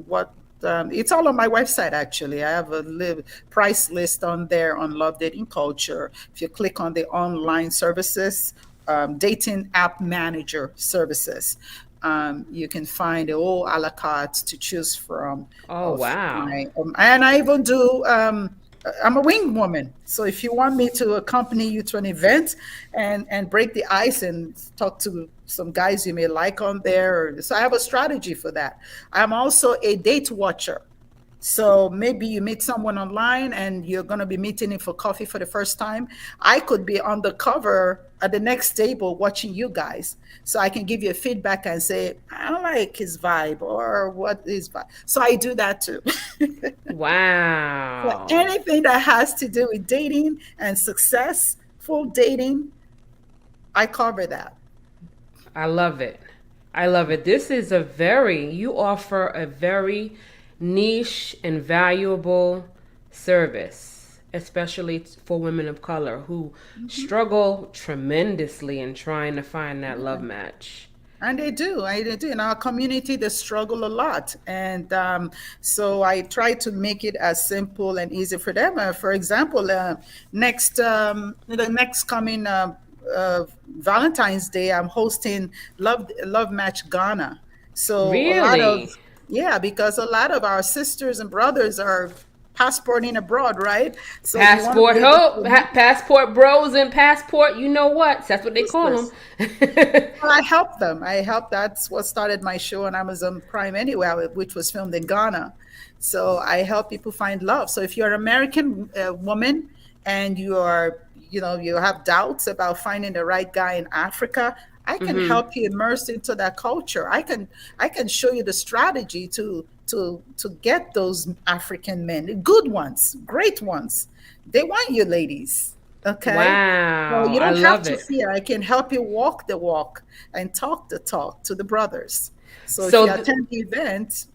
what. It's all on my website actually. I have a price list on there on Love Dating Culture. If you click on the online services, dating app manager services, you can find a whole a la carte to choose from Oh of wow. my and I even do I'm a wing woman. So if you want me to accompany you to an event and break the ice and talk to some guys you may like on there, so I have a strategy for that. I'm also a date watcher. So maybe you meet someone online and you're going to be meeting him for coffee for the first time. I could be on the cover at the next table watching you guys. So I can give you a feedback and say, I don't like his vibe or what is vibe. So I do that too. So Wow. anything that has to do with dating and successful dating, I cover that. I love it. I love it. This is you offer a very niche and valuable service, especially for women of color who Mhm. struggle tremendously in trying to find that love Yeah. match. And they do. In our community, they struggle a lot. And so I try to make it as simple and easy for them. For example, the next coming Valentine's Day, I'm hosting Love Match Ghana. So a lot of, Really? yeah, because a lot of our sisters and brothers are passporting abroad, right? So you want to Passport be able hope, to passport bros, and passport. You know what? That's what they call sisters. them. Well, I helped them. I helped. That's what started my show on Amazon Prime anyway, which was filmed in Ghana. So I help people find love. So if you're an American woman and you are, you have doubts about finding the right guy in Africa, I can Hmm. help you immerse into that culture. I can show you the strategy to get those African men, good ones, great ones. They want you, ladies. Okay. So Wow, you I don't have love to it. fear. I can help you walk the walk and talk the talk to the brothers. So if you So, th- attend the event,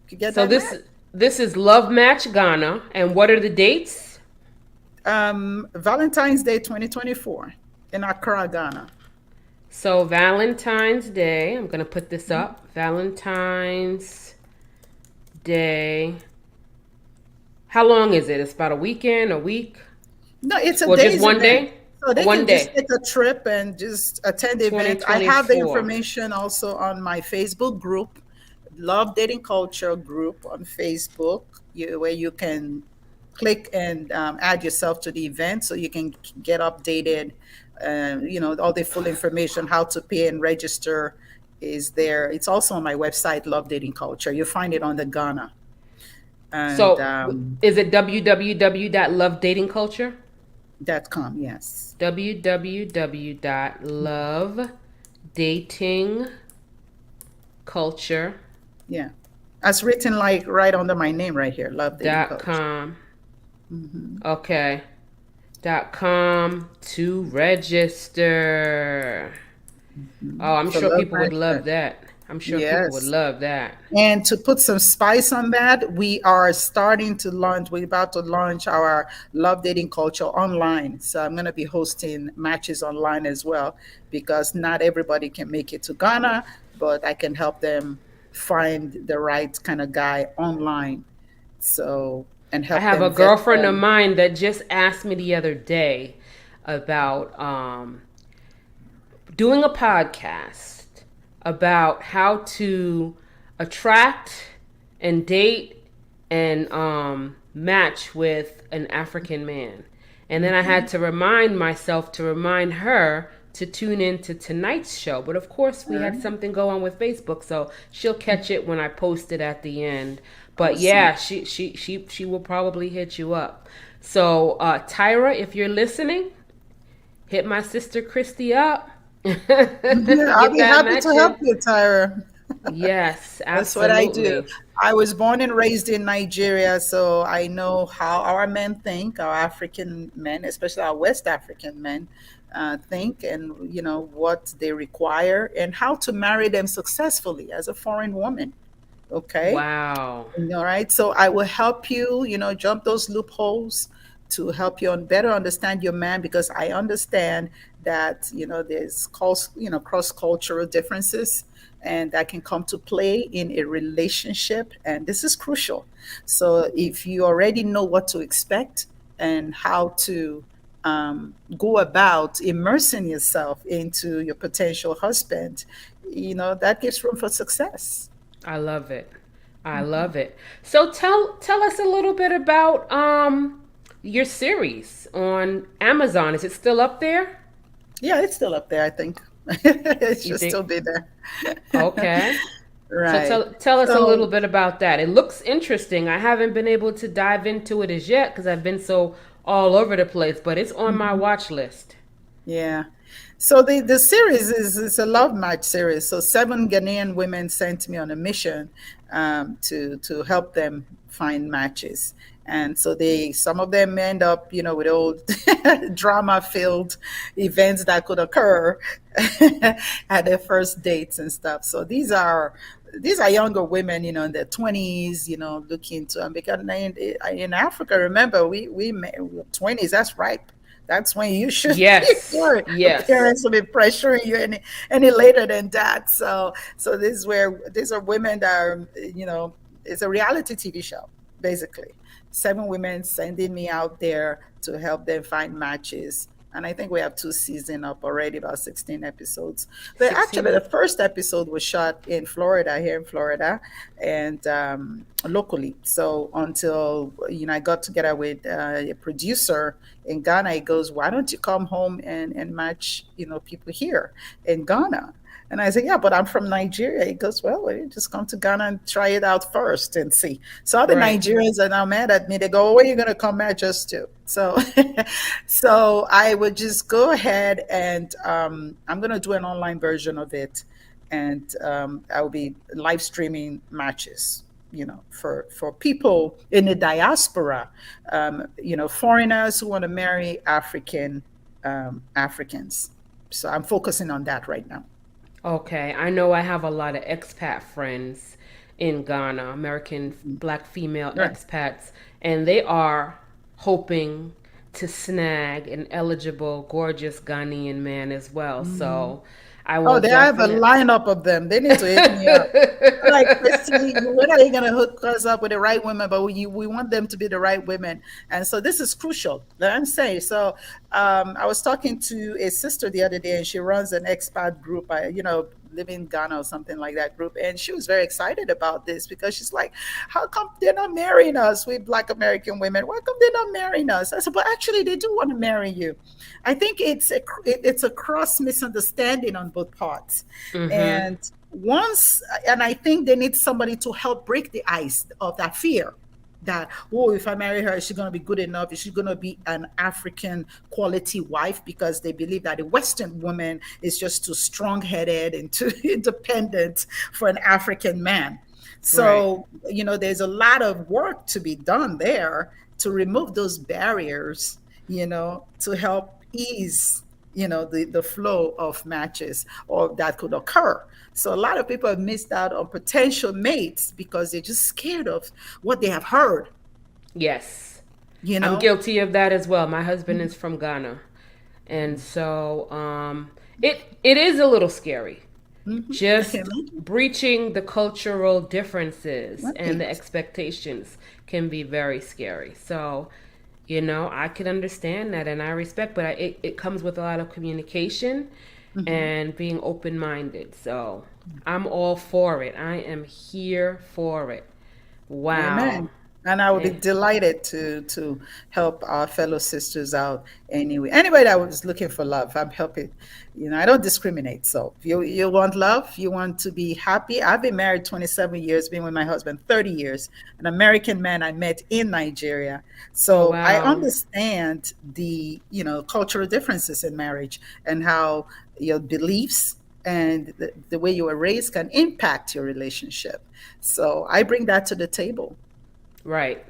you get so that this match. this is Love Match Ghana, and what are the dates? Valentine's Day 2024 in Accra, Ghana. So Valentine's Day. I'm gonna put this up. Valentine's Day. How long is it? It's about a weekend, a week, No, it's a or just day's one event. day? So they One can just day. take a trip and just attend the event. I have the 2024. information also on my Facebook group, Love Dating Culture group on Facebook, where you can click and add yourself to the event so you can get updated. All the full information, how to pay and register is there. It's also on my website, Love Dating Culture. You find it on the Ghana. And So is it www.lovedatingculture? .com, yes. www.lovedatingculture.com. Yeah. As written like right under my name right here, Love Dating Coach. Hmm. Okay. .com to register. Oh, I'm So sure love people would love match. that. I'm sure people would Yes. love that. And to put some spice on that, we are starting to launch, we're about to launch our Love Dating Culture online. So I'm going to be hosting matches online as well, because not everybody can make it to Ghana, but I can help them find the right kind of guy online. So, and I help have a them vet girlfriend of them. mine that just asked me the other day about doing a podcast about how to attract and date and match with an African man. And then I had Mhm. to remind myself to remind her to tune in to tonight's show. But of course, All we had right. something go on with Facebook, so she'll catch it when I post it at the end. But Awesome. yeah, she will probably hit you up. So Tyra, if you're listening, hit my sister Christy up. Yeah, I'll Get be that happy to help matching. you, Tyra. Yes, That's what I do. absolutely. I was born and raised in Nigeria, so I know how our men think, our African men, especially our West African men, think, and what they require, and how to marry them successfully as a foreign woman. Okay. Wow. All right. So I will help you, jump those loopholes to help you better understand your man, because I understand that, there's cross-cultural differences, and that can come to play in a relationship. And this is crucial. So if you already know what to expect and how to go about immersing yourself into your potential husband, that gives room for success. I love it. I love it. So tell us a little bit about your series on Amazon. Is it still up there? Yeah, it's still up there, I think. It You should still think? be there. Okay. So Right. tell us a little So, bit about that. It looks interesting. I haven't been able to dive into it as yet because I've been so all over the place, but it's on my mhm, watch list. yeah. So the series is a love match series. So seven Ghanaian women sent me on a mission to help them find matches. And so some of them end up, with old drama filled events that could occur at their first dates and stuff. So these are younger women, in their 20s, looking to, and because in Africa, remember, we 20s, that's ripe That's when you should Yes. your Yes. parents will be pressuring you any later than that. So this is where these are women that are, it's a reality TV show, basically. Seven women sending me out there to help them find matches. And I think we have two seasons up already, about 16 episodes. But 16. actually, the first episode was shot in Florida, here in Florida, and locally. So until I got together with a producer in Ghana, he goes, "Why don't you come home and match people here in Ghana?" And I said, "Yeah, but I'm from Nigeria." He goes, "Well, you just come to Ghana and try it out first and see." So other Right. Nigerians are now mad at me. They go, "Oh, where are you going to come match us to?" So, so I would just go ahead and I'm going to do an online version of it, and I will be live streaming matches. For people in the diaspora, foreigners who want to marry Africans. So I'm focusing on that right now. Okay, I know I have a lot of expat friends in Ghana, American black female Right. expats, and they are hoping to snag an eligible, gorgeous Ghanaian man as well. Mm-hmm. So I Oh, will they have a definitely. lineup of them. They need to hit me up. Like, Christy, when are you going to hook us up with the right women? But we want them to be the right women. And so this is crucial. Let I'm saying. So I was talking to a sister the other day, and she runs an expat group, live in Ghana or something like that group. And she was very excited about this because she's like, how come they're not marrying us? We Black American women. Why come they're not marrying us? I said, but actually, they do want to marry you. I think it's a cross misunderstanding on both parts. Mm-hmm. And and I think they need somebody to help break the ice of that fear that, oh, if I marry her, is she going to be good enough? Is she going to be an African quality wife? Because they believe that a Western woman is just too strong-headed and too independent for an African man. Right. So, there's a lot of work to be done there to remove those barriers, to help ease, the flow of matches or that could occur. So a lot of people have missed out on potential mates because they're just scared of what they have heard, Yes. you I'm know? guilty of that as well. My husband is from Ghana. And so it is a little scary. Mm-hmm. I can Just imagine. breaching the cultural differences and the Right. expectations can be very scary. So, I could understand that and I respect, but it comes with a lot of communication Mm-hmm. and being open minded. So, I'm all for it. I am here for it. Wow. Amen. And I would be Eh, delighted to help our fellow sisters out anyway. Anybody that was looking for love, I'm helping. I don't discriminate. So if you want love, you want to be happy. I've been married 27 years, been with my husband 30 years, an American man I met in Nigeria. Oh, So I wow. understand the, cultural differences in marriage and how your beliefs and the way you were raised can impact your relationship. So I bring that to the table. Right.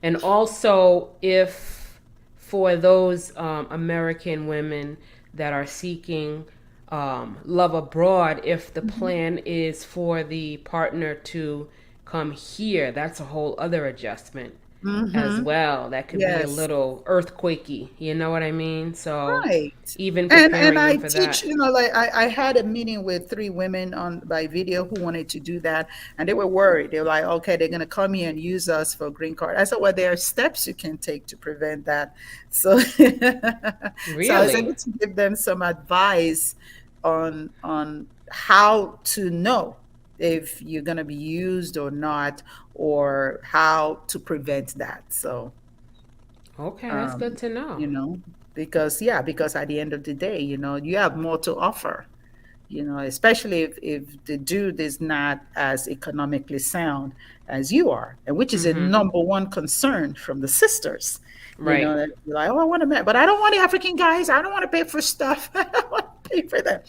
And also, if for those American women that are seeking love abroad, if the Mhm. plan is for the partner to come here, that's a whole other adjustment as Mhm. well. That could be a Yes. little earthquakey. You know what I mean? So, Right. even And preparing them I for teach, that. like I had a meeting with three women on by video who wanted to do that, and they were worried. They were like, okay, they're gonna come here and use us for green card. I said, well, there are steps you can take to prevent that. So so I was Really? able to give them some advice on how to know if you're gonna be used or not, or how to prevent that. So Okay, that's good um, to know. you know, because at the end of the day, you have more to offer, especially if the dude is not as economically sound as you are, and which is a Mm-hmm. number one concern from the sisters. Right. That you're like, oh, I want to marry, but I don't want the African guys. I don't want to pay for stuff. I don't want to pay for them.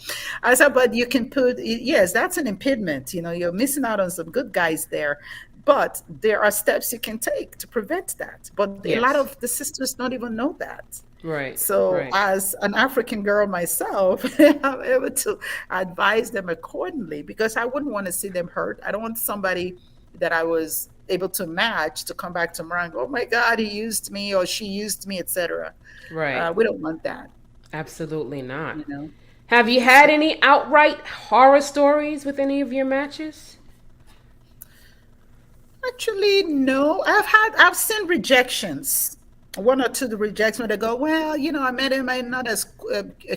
I said, but you can yes, that's an impediment. You're missing out on some good guys there. But there are steps you can take to prevent that. But a lot Yes. of the sisters don't even know that. Right. So, Right. as an African girl myself, I'm able to advise them accordingly because I wouldn't want to see them hurt. I don't want somebody that I was able to match to come back tomorrow and go, oh my God, he used me or she used me, etc. Right. We don't want that, Absolutely not. you know. Have you had So any outright horror stories with any of your matches? actually, no. I've seen rejections. One or two rejections where they go, well, I met him, I'm not as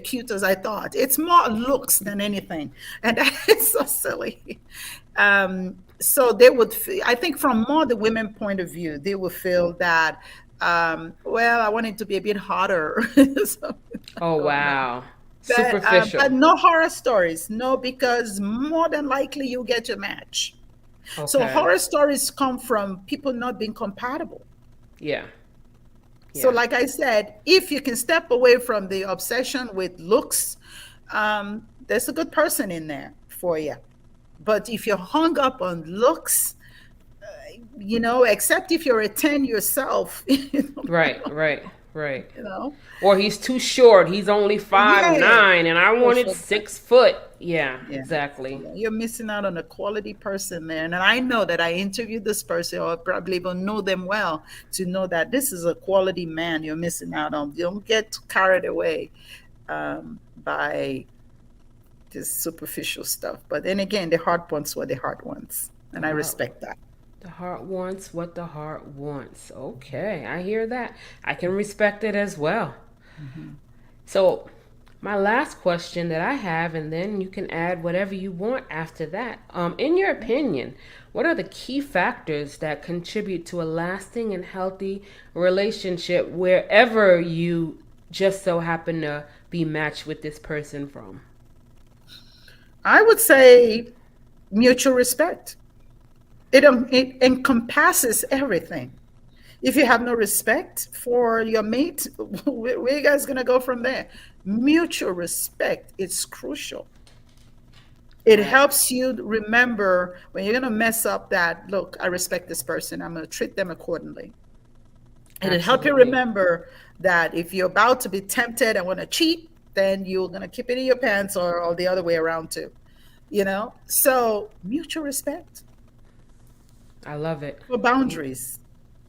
cute as I thought. It's more looks than anything, and that is so silly. So they would, I think, from more the women point of view, they would feel that, well, I want it to be a bit hotter. So, Oh, going on. wow. Superficial. But no horror stories, no, because more than likely you'll get your match. So Okay. horror stories come from people not being compatible. Yeah. So, Yeah. like I said, if you can step away from the obsession with looks, there's a good person in there for you. But if you're hung up on looks, except if you're a 10 yourself, Right, right, right. you know, Or he's too short. He's only five yeah, nine, and I for wanted sure. 6 foot. Yeah, Yeah. exactly. Yeah, you're missing out on a quality person there. And I know that I interviewed this person, or probably even know them well, to know that this is a quality man you're missing out on. You don't get carried away by this superficial stuff. But then again, the hard ones were the hard ones. The And I heart, respect that. the heart wants what the heart wants. Okay, I hear that. I can respect it as well. Mhm. So, my last question that I have, and then you can add whatever you want after that. In your opinion, what are the key factors that contribute to a lasting and healthy relationship wherever you just so happen to be matched with this person from? I would say mutual respect. It encompasses everything. If you have no respect for your mate, where are you guys going to go from there? Mutual respect is crucial. It Right. helps you remember when you're going to mess up that, look, I respect this person. I'm going to treat them accordingly. And it help you Absolutely. remember that if you're about to be tempted and want to cheat, then you're going to keep it in your pants, or the other way around too. So mutual respect I love it. for boundaries.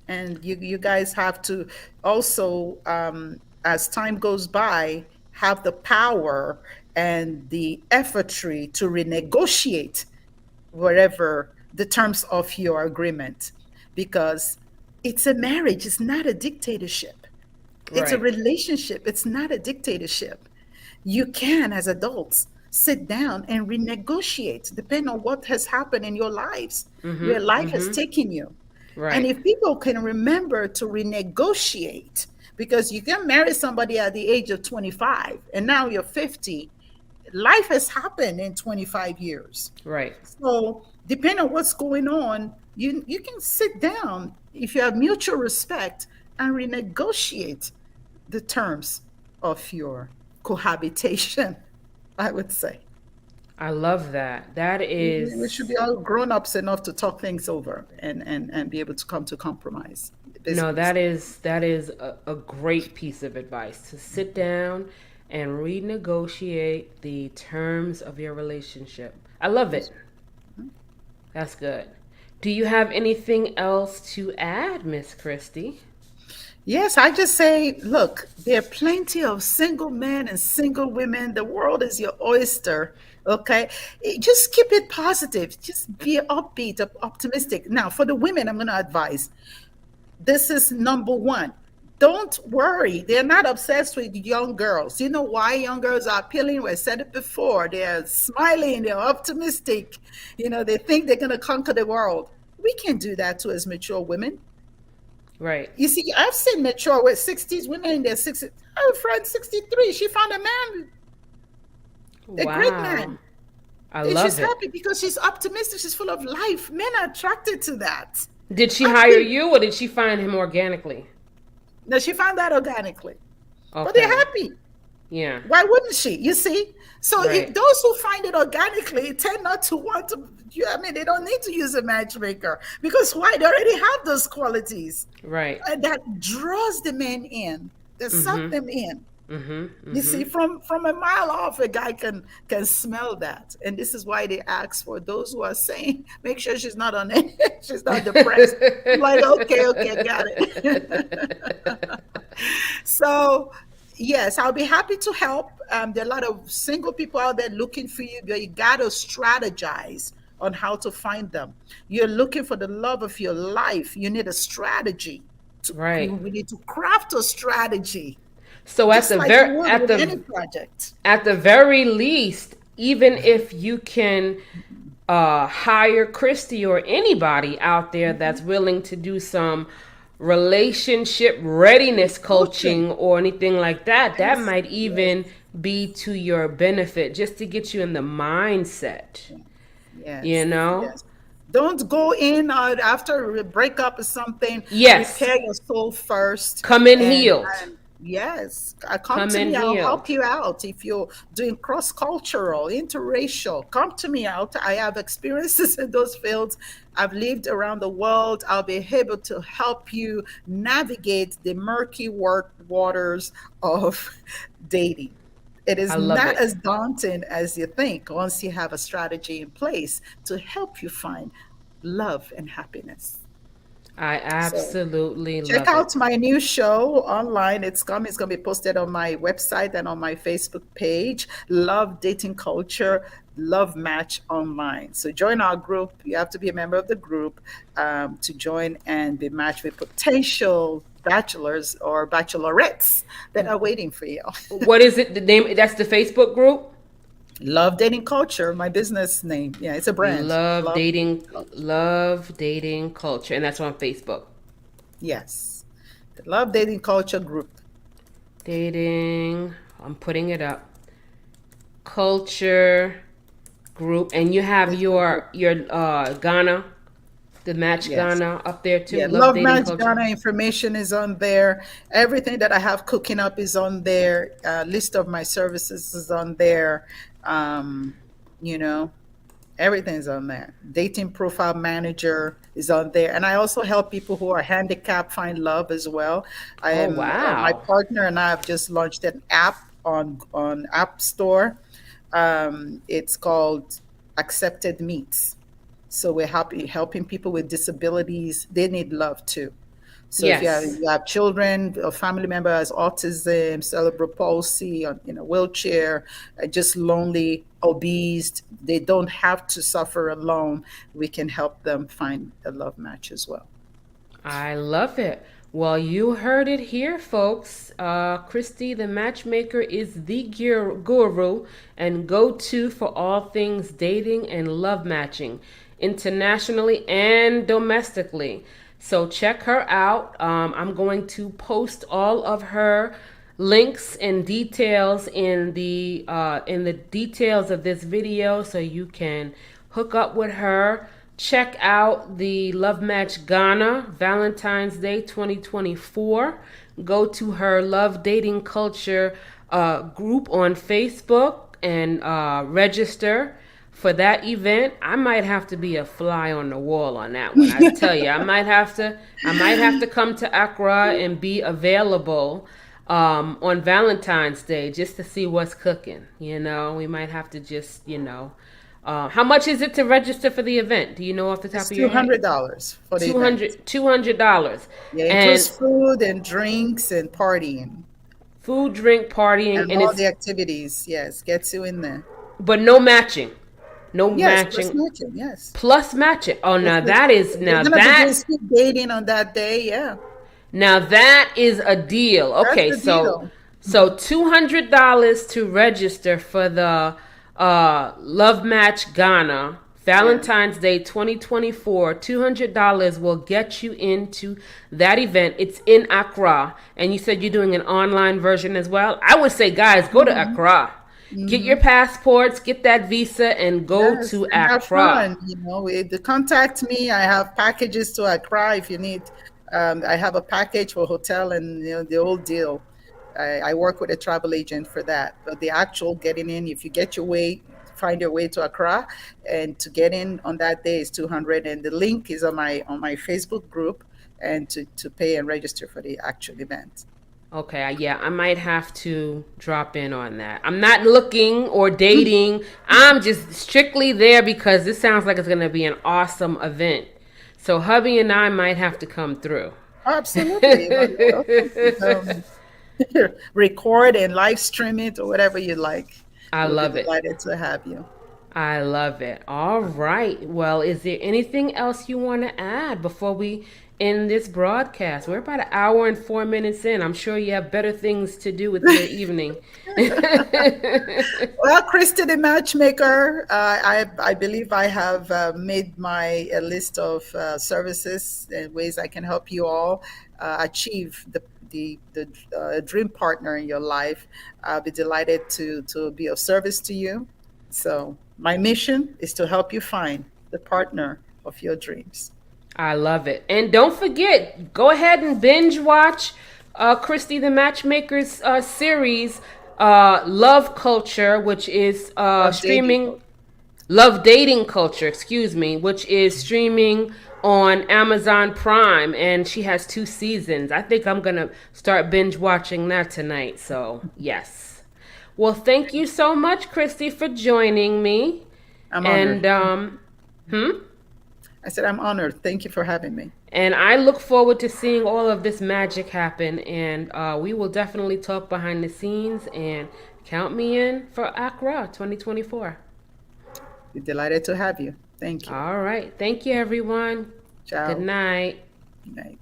And you guys have to also, as time goes by, have the power and the effortry to renegotiate whatever the terms of your agreement, because it's a marriage, it's not a dictatorship. It's a Right. relationship, it's not a dictatorship. You can, as adults, sit down and renegotiate depending on what has happened in your lives, where Mm-hmm. life has Mm-hmm. taken you. And Right. if people can remember to renegotiate, because you can marry somebody at the age of 25 and now you're 50, life has happened in 25 years. Right. So, depending on what's going on, you can sit down if you have mutual respect and renegotiate the terms of your cohabitation, I would say. I love that. That We should is be all grown ups enough to talk things over and be able to come to compromise. no, Basically, that is a great piece of advice to sit down and renegotiate the terms of your relationship. I love it. That's good. Do you have anything else to add, Miss Christie? yes, I just say, look, there are plenty of single men and single women. The world is your oyster. Okay. Just keep it positive. Just be upbeat, optimistic. Now, for the women, I'm going to advise this is number one. Don't worry. They're not obsessed with young girls. You know why young girls are appealing? We said it before. They're smiling, they're optimistic. They think they're going to conquer the world. We can't do that to as mature women. Right. You see, I've seen mature with 60s women in their 60s. I have a friend, 63. She found a man, a great Wow. man. I And she's love it. happy because she's optimistic. She's full of life. Men are attracted to that. Did she I've hire seen, you or did she find him organically? now she found that organically, but they're Okay. happy. Yeah. Why wouldn't she? You see? So if Right. those who find it organically tend not to want to, they don't need to use a matchmaker, because why? They already have those qualities Right. that draws the men in, that suck Mm-hmm. them in. Mhm. You see, Mhm. from a mile off, a guy can smell that, and this is why they ask for those who are saying, make sure she's not on it, she's not depressed. I'm like, okay, okay, got it. So, yes, I'll be happy to help. There are a lot of single people out there looking for you, but you got to strategize on how to find them. You're looking for the love of your life. You need a strategy. Right. We need to craft a strategy, So just like you would with any project. at the very least, even if you can hire Christy or anybody out there that's Mhm. willing to do some relationship readiness Coaching. coaching or anything like that, that Yes, might yes, even be to your benefit just to get you in the mindset, you yes, know? yes. Don't go in after a breakup or something. Yes, Prepare your soul first, come in and healed. yes, come Come to in me. I'll help healed. you out. If you're doing cross cultural, interracial, come to me out. I have experiences in those fields. I've lived around the world. I'll be able to help you navigate the murky waters of dating. It I is love not it. as daunting as you think once you have a strategy in place to help you find love and happiness. I So absolutely check love it. out my new show online. It's coming. It's going to be posted on my website and on my Facebook page. Love Dating Culture, Love Match Online. So join our group. You have to be a member of the group to join and be matched with potential bachelors or bachelorettes that are waiting for you. What is it? The name? That's the Facebook group. Love Dating Culture, my business name. Yeah, it's a brand. Love Dating Culture. Love dating culture, and that's on Facebook. Yes. The Love Dating Culture group. Dating. I'm putting it up. Culture group, and you have Facebook group. your Ghana, the match Yes. Ghana up there too. Yeah, Love Love dating Match culture. Ghana information is on there. Everything that I have cooking up is on there. List of my services is on there. Um, you know, everything's on there. Dating profile manager is on there, and I also help people who are handicapped find love as well. I Oh am my wow. partner and I have just launched an app on App Store. It's called Accepted Meets. So we're helping people with disabilities. They need love too. So if Yes. you have children, a family member has autism, cerebral palsy, or in a wheelchair, just lonely, obese, they don't have to suffer alone. We can help them find a love match as well. I love it. Well, you heard it here, folks. Christy, the matchmaker, is the guru and go to for all things dating and love matching, internationally and domestically. So check her out. I'm going to post all of her links and details in the details of this video so you can hook up with her. Check out the Love Match Ghana Valentine's Day 2024. Go to her Love Dating Culture group on Facebook and register for that event. I might have to be a fly on the wall on that one. I tell you, I might have to come to Accra and be available on Valentine's Day just to see what's cooking. You know, we might have to just, how much is it to register for the event? Do you know off the top It's of your head? $200 for the Two event. hundred, $200. Yeah, it includes And food and drinks and partying food, drink, partying, and and all it's the activities. Yes, gets you in there. but no matching. No Yes, plus matching. matching. Yes. Plus matching. Oh, If you're now gonna be doing that speed dating on that day, yeah, now that is a deal. that's Okay, the so deal. $200 to register for the Love Match Ghana Yeah. Valentine's Day 2024. $200 will get you into that event. It's in Accra, and you said you're doing an online version as well. I would say, guys, go to Hmm. Accra. Get your Hmm. passports, get that visa, and go Yes, to and have Accra. fun. Contact me. I have packages to Accra if you need. I have a package for hotel and the whole deal. I work with a travel agent for that. But the actual getting in, if you get your way, find your way to Accra, and to get in on that day is 200. And the link is on my Facebook group, and to pay and register for the actual event. Okay, yeah, I might have to drop in on that. I'm not looking or dating. I'm just strictly there because this sounds like it's going to be an awesome event. So hubby and I might have to come through. Absolutely. You're welcome. Record and live stream it or whatever you like. I We'll be love it. delighted to have you. I love it. All right. Well, is there anything else you want to add before we end this broadcast? We're about an hour and 4 minutes in. I'm sure you have better things to do with your evening. Well, Christy, the matchmaker, I believe I have made my a list of services and ways I can help you all achieve the dream partner in your life. I'll be delighted to be of service to you. So my mission is to help you find the partner of your dreams. I love it. And don't forget, go ahead and binge watch Christy the Matchmaker's series, Love Culture, which is Love dating. streaming. Love Dating Culture, excuse me, which is streaming on Amazon Prime, and she has 2 seasons. I think I'm gonna start binge watching that tonight. So yes. Well, thank you so much, Christy, for joining me. I'm honored. And I said I'm honored. Thank you for having me. and I look forward to seeing all of this magic happen. And we will definitely talk behind the scenes. And count me in for Accra 2024. Be delighted to have you. Thank you. All right. Thank you, everyone. Good Ciao. night. Good night.